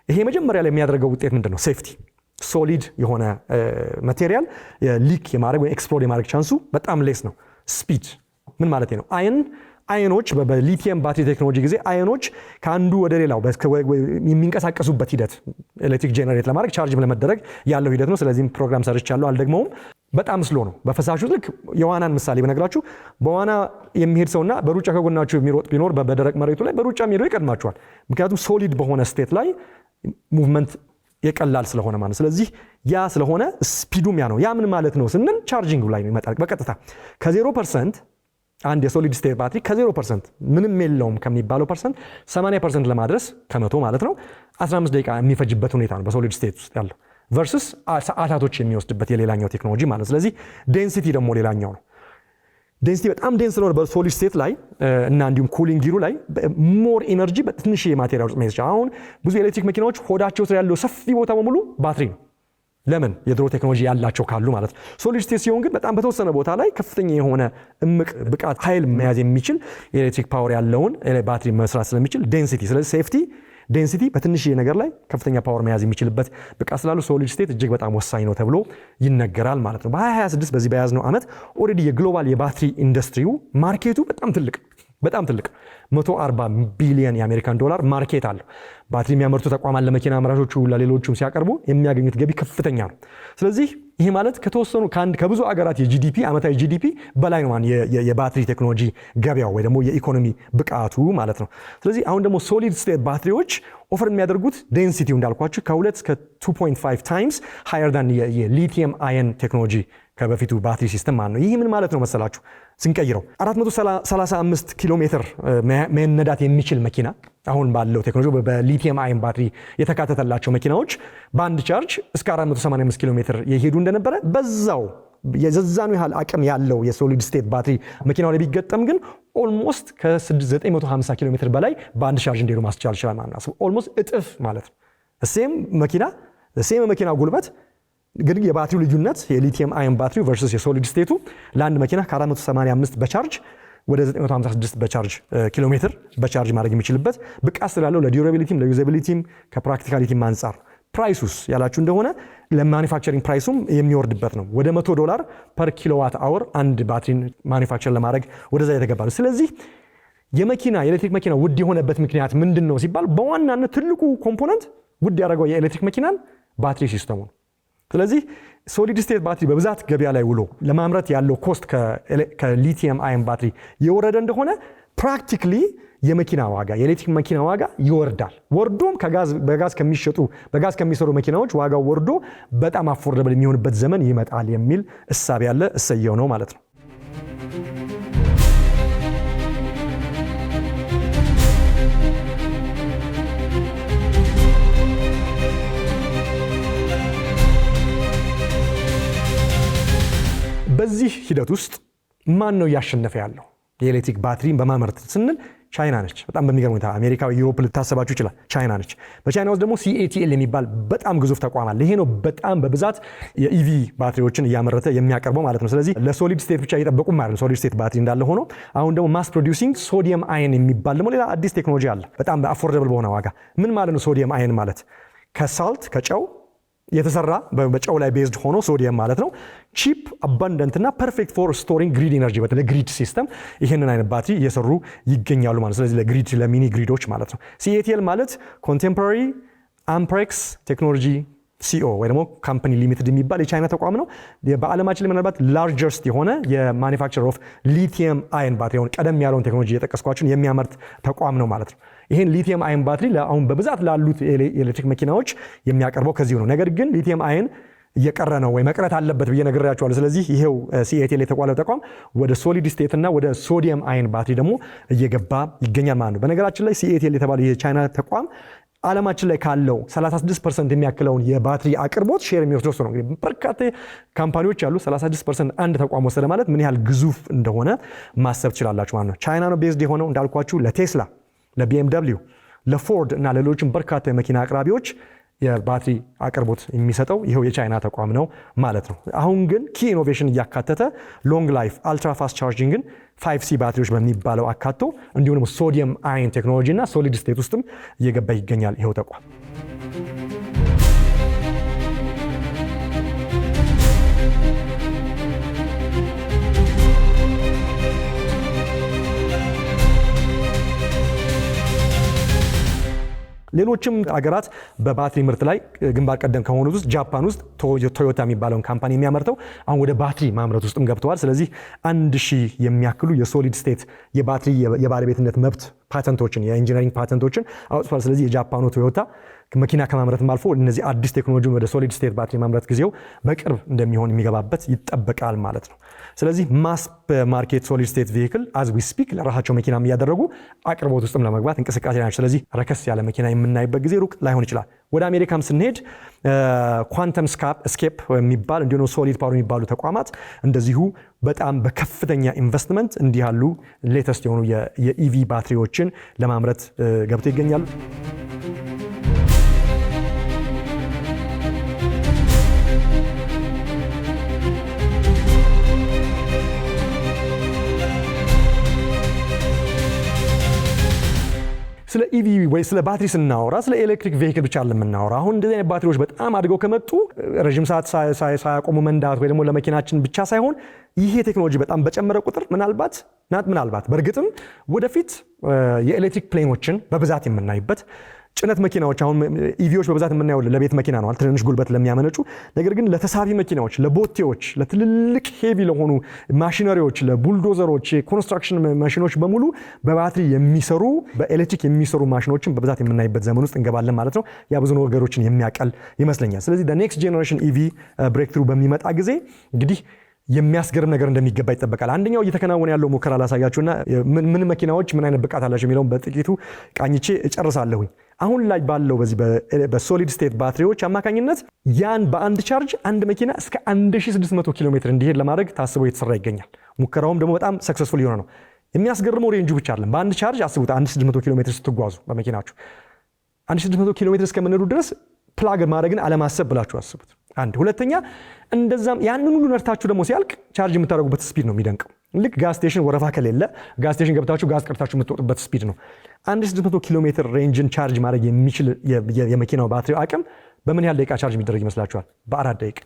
ይሄ መጀመሪያ ላይ የሚያደርገው ውጤት ምንድነው? ሴፍቲ። ሶሊድ የሆነ ማቴሪያል ሊክ የማድረግ ወይ ኤክስፕሎድ የማድረግ ቻንሱ በጣም ሌስ ነው። ስፒድ ምን ማለት ነው? አየኖች በሊቲየም ባትሪ ቴክኖሎጂ ጊዜ አየኖች ከአንዱ ወደ ሌላው የሚንቀሳቀሱበት ሂደት ኤሌክትሪክ ጄነሬት ለማድረግ ቻርጅ ለመደረግ ያለው ሂደት ነው። ስለዚህም ፕሮግራም ሰርቻለሁ፣ አልደግመውም። በጣም ስሎ ነው። በፈሳሹ ልክ የዋናን ምሳሌ በነግራችሁ በዋና የሚሄድ ሰውና በሩጫ ከጎናችሁ የሚሮጥ ቢኖር በደረቅ መሬቱ ላይ በሩጫ የሚሄደው ይቀድማችኋል። ምክንያቱም ሶሊድ በሆነ ስቴት ላይ ሙቭመንት የቀላል ስለሆነ ማለት። ስለዚህ ያ ስለሆነ ስፒዱም ያ ነው። ያ ምን ማለት ነው ስንል ቻርጂንግ ላይ ነው ይመጣል በቀጥታ ከ0% አንድ የሶሊድ ስቴት ባትሪ ከ0% ምንም የለውም ከሚባለው ፐርሰንት 80% ለማድረስ ከመቶ ማለት ነው 15 ደቂቃ የሚፈጅበት ሁኔታ ነው በሶሊድ ስቴት ውስጥ ያለው ቨርሰስ ሰዓታቶች የሚወስድበት የሌላኛው ቴክኖሎጂ ማለት። ስለዚህ ዴንሲቲ ደግሞ ሌላኛው ነው። ዴንሲቲ በጣም ዴንስ ስለሆነ በሶሊድ ስቴት ላይ እና እንዲሁም ኩሊንግ ጊሩ ላይ ሞር ኢነርጂ በትንሽ የማቴሪያል ውስጥ መሄድ ይችላል። አሁን ብዙ ኤሌክትሪክ መኪናዎች ሆዳቸው ስር ያለው ሰፊ ቦታ በሙሉ ባትሪ ነው። ለምን? የድሮ ቴክኖሎጂ ያላቸው ካሉ ማለት ነው። ሶሊድ ስቴት ሲሆን ግን በጣም በተወሰነ ቦታ ላይ ከፍተኛ የሆነ እምቅ ብቃት ኃይል መያዝ የሚችል የኤሌክትሪክ ፓወር ያለውን ባትሪ መስራት ስለሚችል ዴንሲቲ፣ ስለዚህ ሴፍቲ ዴንሲቲ በትንሽ ነገር ላይ ከፍተኛ ፓወር መያዝ የሚችልበት ብቃት ስላለው ሶሊድ ስቴት እጅግ በጣም ወሳኝ ነው ተብሎ ይነገራል ማለት ነው። በ2026 በዚህ በያዝነው ዓመት ኦልሬዲ የግሎባል የባትሪ ኢንዱስትሪው ማርኬቱ በጣም ትልቅ 140 ቢሊዮን የአሜሪካን ዶላር ማርኬት አለው። ባትሪ የሚያመርቱ ተቋማት ለመኪና አምራቾቹ ለሌሎቹም ሲያቀርቡ የሚያገኙት ገቢ ከፍተኛ ነው። ስለዚህ ይሄ ማለት ከተወሰኑ ከብዙ አገራት የጂዲፒ ዓመታዊ ጂዲፒ በላይ ነው የባትሪ ቴክኖሎጂ ገበያው ወይ ደግሞ የኢኮኖሚ ብቃቱ ማለት ነው። ስለዚህ አሁን ደግሞ ሶሊድ ስቴት ባትሪዎች ኦፈር የሚያደርጉት ዴንሲቲው እንዳልኳችሁ ከ2 እስከ 2.5 ታይምስ ሃየር ዳን የሊቲየም አየን ቴክኖሎጂ ከበፊቱ ባትሪ ሲስተም ማለት ነው። ይህ ምን ማለት ነው መሰላችሁ? ስንቀይረው 435 ኪሎ ሜትር መነዳት የሚችል መኪና አሁን ባለው ቴክኖሎጂ በሊቲየም አየን ባትሪ የተካተተላቸው መኪናዎች በአንድ ቻርጅ እስከ 485 ኪሎ ሜትር የሄዱ እንደነበረ በዛው የዘዛኑ ያህል አቅም ያለው የሶሊድ ስቴት ባትሪ መኪናው ላይ ቢገጠም ግን ኦልሞስት ከ950 ኪሎ ሜትር በላይ በአንድ ቻርጅ እንዲሄዱ ማስቻል ይችላል ማለት ነው። ኦልሞስት እጥፍ ማለት ነው። ሴም መኪና ጉልበት ግን የባትሪው ልዩነት የሊቲየም አየን ባትሪው ቨርሰስ የሶሊድ ስቴቱ ለአንድ መኪና ከ485 በቻርጅ ወደ 956 በቻርጅ ኪሎ ሜትር በቻርጅ ማድረግ የሚችልበት ብቃት ስላለው ለዲዩራቢሊቲም ለዩዛቢሊቲም ከፕራክቲካሊቲም አንጻር ፕራይሱስ ያላችሁ እንደሆነ ለማኒፋክቸሪንግ ፕራይሱም የሚወርድበት ነው። ወደ $100 ፐር ኪሎዋት አወር አንድ ባትሪን ማኒፋክቸር ለማድረግ ወደዛ የተገባ ነው። ስለዚህ የኤሌክትሪክ መኪና ውድ የሆነበት ምክንያት ምንድን ነው ሲባል በዋናነት ትልቁ ኮምፖነንት ውድ ያደረገው የኤሌክትሪክ መኪናን ባትሪ ሲስተሙ ነው። ስለዚህ ሶሊድ ስቴት ባትሪ በብዛት ገበያ ላይ ውሎ ለማምረት ያለው ኮስት ከሊቲየም አየን ባትሪ የወረደ እንደሆነ ፕራክቲካሊ የመኪና ዋጋ የኤሌክትሪክ መኪና ዋጋ ይወርዳል። ወርዶም በጋዝ ከሚሰሩ መኪናዎች ዋጋው ወርዶ በጣም አፎርደብል የሚሆንበት ዘመን ይመጣል የሚል እሳቤ ያለ እሰየው ነው ማለት ነው። በዚህ ሂደት ውስጥ ማን ነው እያሸነፈ ያለው? የኤሌክትሪክ ባትሪን በማምረት ስንል ቻይና ነች። በጣም በሚገርም ሁኔታ አሜሪካ፣ ዩሮፕ ልታሰባችሁ ይችላል። ቻይና ነች። በቻይና ውስጥ ደግሞ CATL የሚባል በጣም ግዙፍ ተቋም አለ። ይሄ ነው በጣም በብዛት የኢቪ ባትሪዎችን እያመረተ የሚያቀርበው ማለት ነው። ስለዚህ ለሶሊድ ስቴት ብቻ እየጠበቁም ማለት ነው። ሶሊድ ስቴት ባትሪ እንዳለ ሆኖ አሁን ደግሞ ማስ ፕሮዲዩሲንግ ሶዲየም አየን የሚባል ደግሞ ሌላ አዲስ ቴክኖሎጂ አለ፣ በጣም አፎርደብል በሆነ ዋጋ። ምን ማለት ነው ሶዲየም አየን ማለት? ከሳልት ከጨው የተሰራ በጨው ላይ ቤዝድ ሆኖ ሶዲየም ማለት ነው። ቺፕ አባንደንት እና ፐርፌክት ፎር ስቶሪንግ ግሪድ ኢነርጂ በተለይ ግሪድ ሲስተም ይህንን አይነት ባትሪ እየሰሩ ይገኛሉ ማለት። ስለዚህ ለግሪድ ለሚኒ ግሪዶች ማለት ነው። CATL ማለት ኮንቴምፖራሪ አምፕሬክስ ቴክኖሎጂ CO ወይ ደግሞ ካምፓኒ ሊሚትድ የሚባል የቻይና ተቋም ነው። በዓለማችን ላይ ምናልባት ላርጀስት የሆነ የማኒፋክቸር ኦፍ ሊቲየም አየን ባትሪ ቀደም ያለውን ቴክኖሎጂ የጠቀስኳችሁን የሚያመርት ተቋም ነው ማለት ነው። ይህን ሊቲየም አየን ባትሪ አሁን በብዛት ላሉት የኤሌክትሪክ መኪናዎች የሚያቀርበው ከዚሁ ነው። ነገር ግን ሊቲየም አየን እየቀረ ነው ወይ መቅረት አለበት ብዬ ነግሬያችኋለሁ። ስለዚህ ይሄው CATL የተቋለው ተቋም ወደ ሶሊድ ስቴት እና ወደ ሶዲየም አየን ባትሪ ደግሞ እየገባ ይገኛል ማለት ነው። በነገራችን ላይ CATL የተባለው የቻይና ተቋም ዓለማችን ላይ ካለው 36% የሚያክለውን የባትሪ አቅርቦት ሼር የሚወስደው ነው። እንግዲህ በርካታ ካምፓኒዎች ያሉ 36% አንድ ተቋም ወሰደ ማለት ምን ያህል ግዙፍ እንደሆነ ማሰብ ትችላላችሁ ማለት ነው። ቻይና ነው ቤዝድ የሆነው እንዳልኳችሁ ለቴስላ፣ ለBMW፣ ለፎርድ እና ለሌሎችም በርካታ የመኪና አቅራቢዎች የባትሪ አቅርቦት የሚሰጠው ይሄው የቻይና ተቋም ነው ማለት ነው። አሁን ግን ኪ ኢኖቬሽን እያካተተ ሎንግ ላይፍ አልትራ ፋስት ቻርጂንግን 5C ባትሪዎች በሚባለው አካቶ እንዲሁም ሶዲየም አየን ቴክኖሎጂ እና ሶሊድ ስቴት ውስጥም እየገባ ይገኛል ይሄው ተቋም። ሌሎችም አገራት በባትሪ ምርት ላይ ግንባር ቀደም ከሆኑት ውስጥ ጃፓን ውስጥ ቶዮታ የሚባለውን ካምፓኒ የሚያመርተው አሁን ወደ ባትሪ ማምረት ውስጥም ገብተዋል። ስለዚህ 1000 የሚያክሉ የሶሊድ ስቴት የባትሪ የባለቤትነት መብት ፓተንቶችን የኢንጂነሪንግ ፓተንቶችን አውጥቷል። ስለዚህ የጃፓኑ ቶዮታ መኪና ከማምረትም አልፎ እነዚህ አዲስ ቴክኖሎጂን ወደ ሶሊድ ስቴት ባትሪ ማምረት ጊዜው በቅርብ እንደሚሆን የሚገባበት ይጠበቃል ማለት ነው። ስለዚህ ማስ ማርኬት ሶሊድ ስቴት ቬሂክል አዝ ዊ ስፒክ ለራሳቸው መኪናም እያደረጉ አቅርቦት ውስጥም ለመግባት እንቅስቃሴ ናቸው። ስለዚህ ረከስ ያለ መኪና የምናይበት ጊዜ ሩቅ ላይሆን ይችላል። ወደ አሜሪካም ስንሄድ ኳንተም ስኬፕ የሚባል እንዲሁ ሶሊድ ፓወር የሚባሉ ተቋማት እንደዚሁ በጣም በከፍተኛ ኢንቨስትመንት እንዲህ ያሉ ሌተስት የሆኑ የኢቪ ባትሪዎችን ለማምረት ገብተው ይገኛሉ። ስለ ኢቪ ወይ ስለ ባትሪ ስናወራ ስለ ኤሌክትሪክ ቬሂክል ብቻ ለምናወራ አሁን እንደዚህ አይነት ባትሪዎች በጣም አድገው ከመጡ ረጅም ሰዓት ሳያቆሙ መንዳት ወይ ደግሞ ለመኪናችን ብቻ ሳይሆን ይሄ ቴክኖሎጂ በጣም በጨመረ ቁጥር ምናልባት በእርግጥም ወደፊት የኤሌክትሪክ ፕሌኖችን በብዛት የምናይበት ጭነት መኪናዎች አሁን ኢቪዎች በብዛት የምናየው ለቤት መኪና ነው ትንንሽ ጉልበት ለሚያመነጩ። ነገር ግን ለተሳቢ መኪናዎች፣ ለቦቴዎች፣ ለትልልቅ ሄቪ ለሆኑ ማሽነሪዎች፣ ለቡልዶዘሮች፣ ኮንስትራክሽን ማሽኖች በሙሉ በባትሪ የሚሰሩ በኤሌክትሪክ የሚሰሩ ማሽኖችን በብዛት የምናይበት ዘመን ውስጥ እንገባለን ማለት ነው። ያ ብዙ ነገሮችን የሚያቀል ይመስለኛል። ስለዚህ ኔክስት ጄኔሬሽን ኢቪ ብሬክትሩ በሚመጣ ጊዜ እንግዲህ የሚያስገርም ነገር እንደሚገባ ይጠበቃል። አንደኛው እየተከናወነ ያለው ሙከራ ላሳያችሁና ምን መኪናዎች ምን አይነት ብቃት አላቸው የሚለውን በጥቂቱ ቃኝቼ እጨርሳለሁኝ። አሁን ላይ ባለው በዚህ በሶሊድ ስቴት ባትሪዎች አማካኝነት ያን በአንድ ቻርጅ አንድ መኪና እስከ 1600 ኪሎ ሜትር እንዲሄድ ለማድረግ ታስቦ የተሰራ ይገኛል። ሙከራውም ደግሞ በጣም ሰክሰስፉል የሆነ ነው። የሚያስገርመው ሬንጁ ብቻ አይደለም። በአንድ ቻርጅ አስቡት 1600 ኪሎ ሜትር ስትጓዙ በመኪናችሁ 1600 ኪሎ ሜትር እስከምንሄዱ ድረስ ፕላግ ማድረግን አለማሰብ ብላችሁ አስቡት። አንድ ሁለተኛ እንደዛም ያንን ሁሉ ነርታችሁ ደግሞ ሲያልቅ ቻርጅ የምታደርጉበት ስፒድ ነው የሚደንቀው። ልክ ጋዝ ስቴሽን ወረፋ ከሌለ ጋዝ ስቴሽን ገብታችሁ ጋዝ ቀርታችሁ የምትወጡበት ስፒድ ነው። 1600 ኪሎ ሜትር ሬንጅን ቻርጅ ማድረግ የሚችል የመኪናው ባትሪ አቅም በምን ያህል ደቂቃ ቻርጅ የሚደረግ ይመስላችኋል? በ4 ደቂቃ።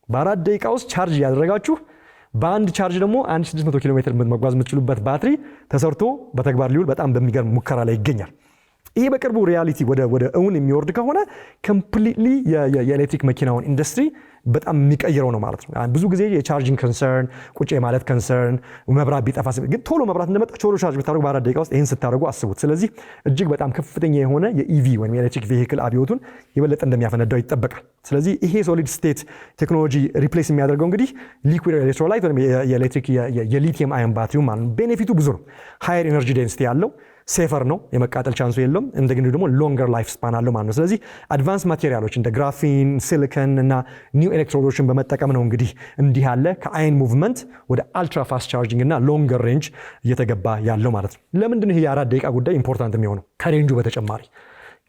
በ4 ደቂቃ ውስጥ ቻርጅ ያደረጋችሁ በአንድ ቻርጅ ደግሞ 1600 ኪሎ ሜትር መጓዝ የምትችሉበት ባትሪ ተሰርቶ በተግባር ሊውል በጣም በሚገርም ሙከራ ላይ ይገኛል። ይሄ በቅርቡ ሪያሊቲ ወደ እውን የሚወርድ ከሆነ ኮምፕሊትሊ የኤሌክትሪክ መኪናውን ኢንዱስትሪ በጣም የሚቀይረው ነው ማለት ነው። ብዙ ጊዜ የቻርጂንግ ኮንሰርን ቁጭ ማለት ኮንሰርን መብራት ቢጠፋ ግን ቶሎ መብራት እንደመጣ ቶሎ ቻርጅ ብታደርጉ በ4 ደቂቃ ውስጥ ይህን ስታደርጉ አስቡት። ስለዚህ እጅግ በጣም ከፍተኛ የሆነ የኢቪ ወይም የኤሌክትሪክ ቬሂክል አብዮቱን የበለጠ እንደሚያፈነዳው ይጠበቃል። ስለዚህ ይሄ ሶሊድ ስቴት ቴክኖሎጂ ሪፕሌስ የሚያደርገው እንግዲህ ሊኩዊድ ኤሌክትሮላይት ወይም የኤሌክትሪክ የሊቲየም አየን ባትሪው ማለት ነው። ቤኔፊቱ ብዙ ነው። ሃየር ኤነርጂ ዴንሲቲ ያለው ሴፈር ነው፣ የመቃጠል ቻንሱ የለውም። እንደገና ደግሞ ሎንገር ላይፍ ስፓን አለው ማለት ነው። ስለዚህ አድቫንስ ማቴሪያሎች እንደ ግራፊን፣ ሲሊከን እና ኒው ኤሌክትሮዶችን በመጠቀም ነው እንግዲህ እንዲህ ያለ ከአየን ሙቭመንት ወደ አልትራ ፋስት ቻርጂንግ እና ሎንገር ሬንጅ እየተገባ ያለው ማለት ነው። ለምንድን ነው ይሄ የ4 ደቂቃ ጉዳይ ኢምፖርታንት የሚሆነው? ከሬንጁ በተጨማሪ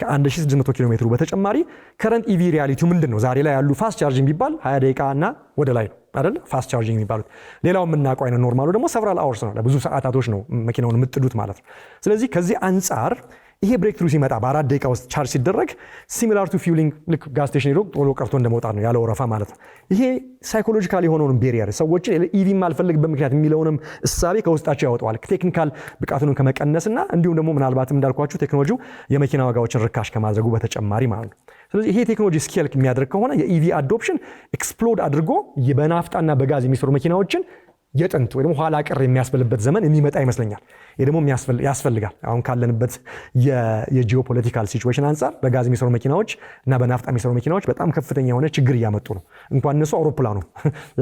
ከ1600 ኪሎ ሜትሩ በተጨማሪ ከረንት ኢቪ ሪያሊቲው ምንድን ነው? ዛሬ ላይ ያሉ ፋስት ቻርጂንግ ቢባል 20 ደቂቃ እና ወደ ላይ ነው አይደል? ፋስት ቻርጂንግ የሚባሉት። ሌላው የምናውቀው አይነት ኖርማሉ ደግሞ ሰቨራል አወርስ ነው፣ ለብዙ ሰዓታቶች ነው መኪናውን የምትጥዱት ማለት ነው። ስለዚህ ከዚህ አንጻር ይሄ ብሬክ ትሩ ሲመጣ በ4 ደቂቃ ውስጥ ቻርጅ ሲደረግ ሲሚላር ቱ ፊውሊንግ ልክ ጋዝ ስቴሽን ሄዶ ቶሎ ቀርቶ እንደመውጣት ነው ያለ ወረፋ ማለት ነው። ይሄ ሳይኮሎጂካል የሆነውን ቤሪየር ሰዎችን ኢቪ ማልፈልግበት ምክንያት የሚለውንም እሳቤ ከውስጣቸው ያወጣዋል። ቴክኒካል ብቃቱን ከመቀነስና እንዲሁም ደግሞ ምናልባትም እንዳልኳችሁ ቴክኖሎጂው የመኪና ዋጋዎችን ርካሽ ከማድረጉ በተጨማሪ ማለት ነው። ስለዚህ ይሄ ቴክኖሎጂ ስኬል የሚያደርግ ከሆነ የኢቪ አዶፕሽን ኤክስፕሎድ አድርጎ በናፍጣና በጋዝ የሚሰሩ መኪናዎችን የጥንት ወይ ደግሞ ኋላ ቀር የሚያስፈልበት ዘመን የሚመጣ ይመስለኛል። ይሄ ደግሞ ያስፈልጋል። አሁን ካለንበት የጂኦፖለቲካል ሲቹዌሽን አንጻር በጋዝ የሚሰሩ መኪናዎች እና በናፍጣ የሚሰሩ መኪናዎች በጣም ከፍተኛ የሆነ ችግር እያመጡ ነው። እንኳን እነሱ አውሮፕላኑ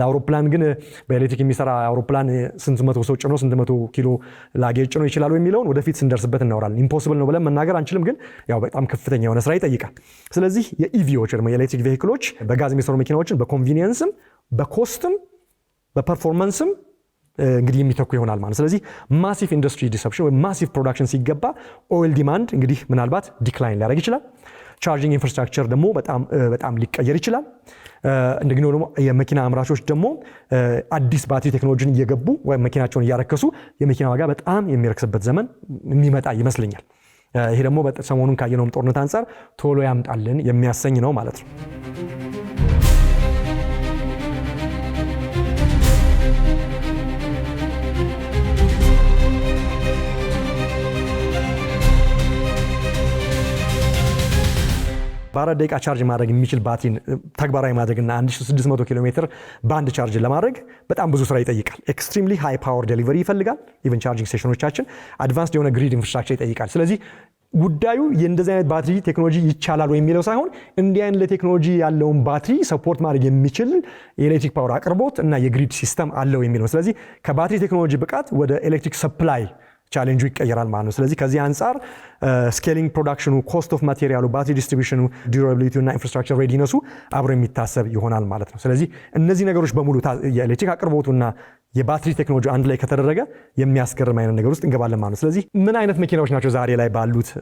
ለአውሮፕላን ግን በኤሌክትሪክ የሚሰራ አውሮፕላን ስንት መቶ ሰው ጭኖ ስንት መቶ ኪሎ ላጌጅ ጭኖ ይችላሉ የሚለውን ወደፊት ስንደርስበት እናወራለን። ኢምፖሲብል ነው ብለን መናገር አንችልም፣ ግን ያው በጣም ከፍተኛ የሆነ ስራ ይጠይቃል። ስለዚህ የኢቪዎች ወይ የኤሌክትሪክ ቬሂክሎች በጋዝ የሚሰሩ መኪናዎችን በኮንቪኒየንስም በኮስትም በፐርፎርማንስም እንግዲህ የሚተኩ ይሆናል ማለት። ስለዚህ ማሲቭ ኢንዱስትሪ ዲሰፕሽን ወይ ማሲቭ ፕሮዳክሽን ሲገባ ኦይል ዲማንድ እንግዲህ ምናልባት ዲክላይን ሊያደርግ ይችላል። ቻርጂንግ ኢንፍራስትራክቸር ደግሞ በጣም ሊቀየር ይችላል። እንደገና ደግሞ የመኪና አምራቾች ደግሞ አዲስ ባትሪ ቴክኖሎጂን እየገቡ ወይ መኪናቸውን እያረከሱ የመኪና ዋጋ በጣም የሚረክስበት ዘመን የሚመጣ ይመስለኛል። ይሄ ደግሞ ሰሞኑን ካየነውም ጦርነት አንጻር ቶሎ ያምጣልን የሚያሰኝ ነው ማለት ነው። በ4 ደቂቃ ቻርጅ ማድረግ የሚችል ባትሪን ተግባራዊ ማድረግና 1600 ኪሎ ሜትር በአንድ ቻርጅ ለማድረግ በጣም ብዙ ስራ ይጠይቃል። ኤክስትሪምሊ ሃይ ፓወር ዴሊቨሪ ይፈልጋል። ኢቨን ቻርጂንግ ስቴሽኖቻችን አድቫንስድ የሆነ ግሪድ ኢንፍራስትራክቸር ይጠይቃል። ስለዚህ ጉዳዩ የእንደዚህ አይነት ባትሪ ቴክኖሎጂ ይቻላል ወይ የሚለው ሳይሆን እንዲህ አይነት ለቴክኖሎጂ ያለውን ባትሪ ሰፖርት ማድረግ የሚችል የኤሌክትሪክ ፓወር አቅርቦት እና የግሪድ ሲስተም አለው የሚለው። ስለዚህ ከባትሪ ቴክኖሎጂ ብቃት ወደ ኤሌክትሪክ ሰፕላይ ቻሌንጁ ይቀየራል ማለት ነው። ስለዚህ ከዚህ አንጻር ስኬሊንግ ፕሮዳክሽኑ፣ ኮስት ኦፍ ማቴሪያሉ፣ ባትሪ ዲስትሪቢዩሽኑ፣ ዱራቢሊቲው እና ኢንፍራስትራክቸር ሬዲነሱ አብሮ የሚታሰብ ይሆናል ማለት ነው። ስለዚህ እነዚህ ነገሮች በሙሉ የኤሌክትሪክ አቅርቦቱና የባትሪ ቴክኖሎጂ አንድ ላይ ከተደረገ የሚያስገርም አይነት ነገር ውስጥ እንገባለን ማለት ነው። ስለዚህ ምን አይነት መኪናዎች ናቸው ዛሬ ላይ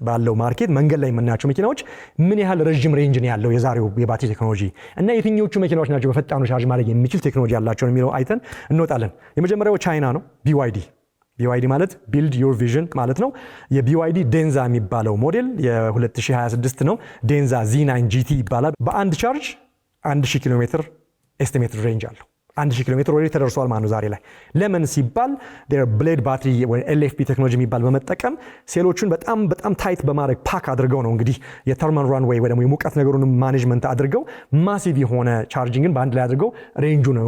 ባለው ማርኬት መንገድ ላይ የምናያቸው መኪናዎች ምን ያህል ረዥም ሬንጅ ነው ያለው የዛሬው የባትሪ ቴክኖሎጂ እና የትኞቹ መኪናዎች ናቸው በፈጣኑ ቻርጅ ማድረግ የሚችል ቴክኖሎጂ ያላቸው የሚለው አይተን እንወጣለን። የመጀመሪያው ቻይና ነው። BYD ማለት ቢልድ ዮር ቪዥን ማለት ነው። የBYD ዴንዛ የሚባለው ሞዴል የ2026 ነው። ዴንዛ Z9 GT ይባላል። በአንድ ቻርጅ 1000 ኪሎ ሜትር ኤስቲሜትድ ሬንጅ አለው። 1000 ኪሎ ሜትር ወደ ተደርሷል ማለት ነው ዛሬ ላይ። ለምን ሲባል ብሌድ ባትሪ ወይ LFP ቴክኖሎጂ የሚባል በመጠቀም ሴሎቹን በጣም ታይት በማድረግ ፓክ አድርገው ነው እንግዲህ የተርማል ራንዌይ ወይ ደግሞ የሙቀት ነገሩን ማኔጅመንት አድርገው ማሲቭ የሆነ ቻርጂንግን በአንድ ላይ አድርገው ሬንጁን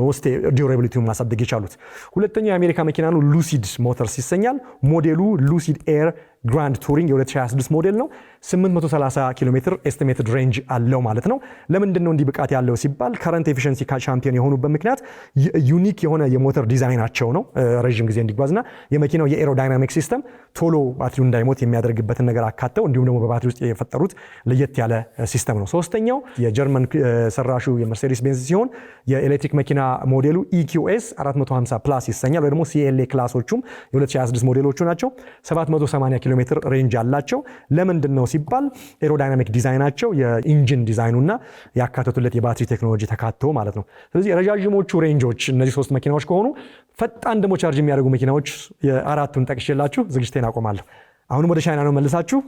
ዲዩራቢሊቲውን ማሳደግ የቻሉት። ሁለተኛው የአሜሪካ መኪና ነው። ሉሲድ ሞተርስ ይሰኛል። ሞዴሉ ሉሲድ ኤር ግራንድ ቱሪንግ የ2026 ሞዴል ነው። 830 ኪሎ ሜትር ኤስቲሜትድ ሬንጅ አለው ማለት ነው። ለምንድን ነው እንዲህ ብቃት ያለው ሲባል ከረንት ኤፊሽንሲ ቻምፒዮን የሆኑበት ምክንያት ዩኒክ የሆነ የሞተር ዲዛይናቸው ነው። ረዥም ጊዜ እንዲጓዝና የመኪናው የኤሮዳይናሚክ ሲስተም ቶሎ ባትሪው እንዳይሞት የሚያደርግበትን ነገር አካተው እንዲሁም ደግሞ በባትሪ ውስጥ የፈጠሩት ለየት ያለ ሲስተም ነው። ሶስተኛው የጀርመን ሰራሹ የመርሴዲስ ቤንዝ ሲሆን የኤሌክትሪክ መኪና ሞዴሉ EQS 450 ፕላስ ይሰኛል። ወይ ደግሞ CLA ክላሶቹም የ2026 ሞዴሎቹ ናቸው። 780 ኪሎ ሜትር ሬንጅ አላቸው። ለምንድን ነው ሲባል ኤሮዳይናሚክ ዲዛይናቸው የኢንጂን ዲዛይኑና ያካተቱለት የባትሪ ቴክኖሎጂ ተካቶ ማለት ነው። ስለዚህ ረጃጅሞቹ ሬንጆች እነዚህ 3 መኪናዎች ከሆኑ ፈጣን ደግሞ ቻርጅ የሚያደርጉ መኪናዎች የአራቱን ጠቅሼላችሁ ዝግጅቴን አቆማለሁ። አሁንም ወደ ቻይና ነው መልሳችሁ።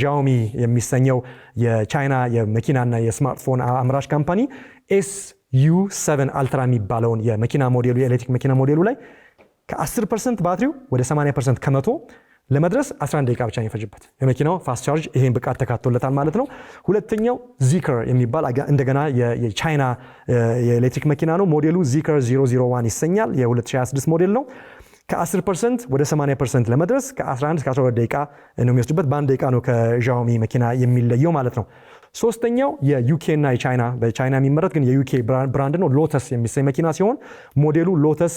ዣኦሚ የሚሰኘው የቻይና የመኪናና የስማርትፎን አምራች ካምፓኒ SU7 አልትራ የሚባለውን የመኪና ሞዴሉ የኤሌክትሪክ መኪና ሞዴሉ ላይ ከ10% ባትሪው ወደ 80% ከመቶ ለመድረስ 11 ደቂቃ ብቻ የሚፈጅበት የመኪናው ፋስት ቻርጅ ይሄን ብቃት ተካቶለታል ማለት ነው። ሁለተኛው ዚከር የሚባል እንደገና የቻይና የኤሌክትሪክ መኪና ነው። ሞዴሉ ዚከር 001 ይሰኛል። የ2026 ሞዴል ነው። ከ10% ወደ 80% ለመድረስ ከ11 እስከ 12 ደቂቃ ነው የሚወስድበት። በአንድ ደቂቃ ነው ከዣኦሚ መኪና የሚለየው ማለት ነው። ሶስተኛው የዩኬ እና የቻይና በቻይና የሚመረት ግን የዩኬ ብራንድ ነው። ሎተስ የሚሰኝ መኪና ሲሆን ሞዴሉ ሎተስ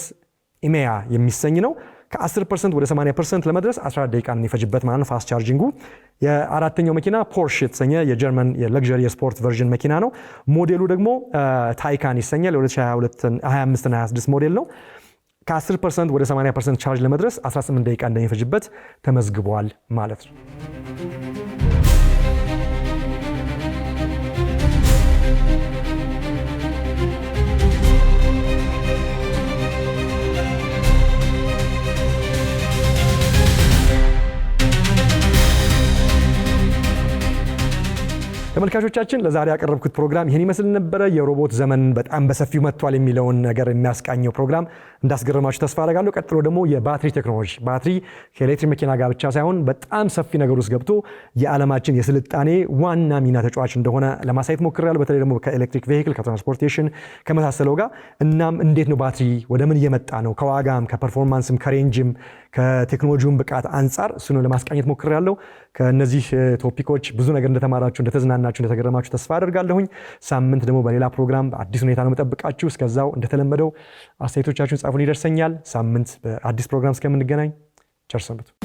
ኢሜያ የሚሰኝ ነው። ከ10% ወደ 80% ለመድረስ 14 ደቂቃ የሚፈጅበት ማለት ነው ፋስት ቻርጂንጉ። የአራተኛው መኪና ፖርሽ የተሰኘ የጀርመን የለግዠሪ የስፖርት ቨርዥን መኪና ነው። ሞዴሉ ደግሞ ታይካን ይሰኛል። የ2025 እና 26 ሞዴል ነው። ከ10% ወደ 80% ቻርጅ ለመድረስ 18 ደቂቃ እንደሚፈጅበት ተመዝግቧል ማለት ነው። ተመልካቾቻችን ለዛሬ ያቀረብኩት ፕሮግራም ይሄን ይመስል ነበር። የሮቦት ዘመን በጣም በሰፊው መጥቷል የሚለውን ነገር የሚያስቃኘው ፕሮግራም እንዳስገረማችሁ ተስፋ አደርጋለሁ። ቀጥሎ ደግሞ የባትሪ ቴክኖሎጂ ባትሪ ከኤሌክትሪክ መኪና ጋር ብቻ ሳይሆን በጣም ሰፊ ነገር ውስጥ ገብቶ የዓለማችን የስልጣኔ ዋና ሚና ተጫዋች እንደሆነ ለማሳየት ሞክሬያለሁ። በተለይ ደግሞ ከኤሌክትሪክ ቬሂክል ከትራንስፖርቴሽን ከመሳሰለው ጋር እናም እንዴት ነው ባትሪ ወደ ምን እየመጣ ነው ከዋጋም ከፐርፎርማንስም ከሬንጅም ከቴክኖሎጂውም ብቃት አንጻር እሱን ለማስቃኘት ሞክሬያለሁ። ከነዚህ ቶፒኮች ብዙ ነገር እንደተማራችሁ እንደተዝናናችሁ እንደተገረማችሁ ተስፋ አደርጋለሁኝ። ሳምንት ደግሞ በሌላ ፕሮግራም በአዲስ ሁኔታ ነው የምጠብቃችሁ። እስከዛው እንደተለመደው አስተያየቶቻችሁን ጻፉን፣ ይደርሰኛል። ሳምንት በአዲስ ፕሮግራም እስከምንገናኝ ቸር ሰንብቱ።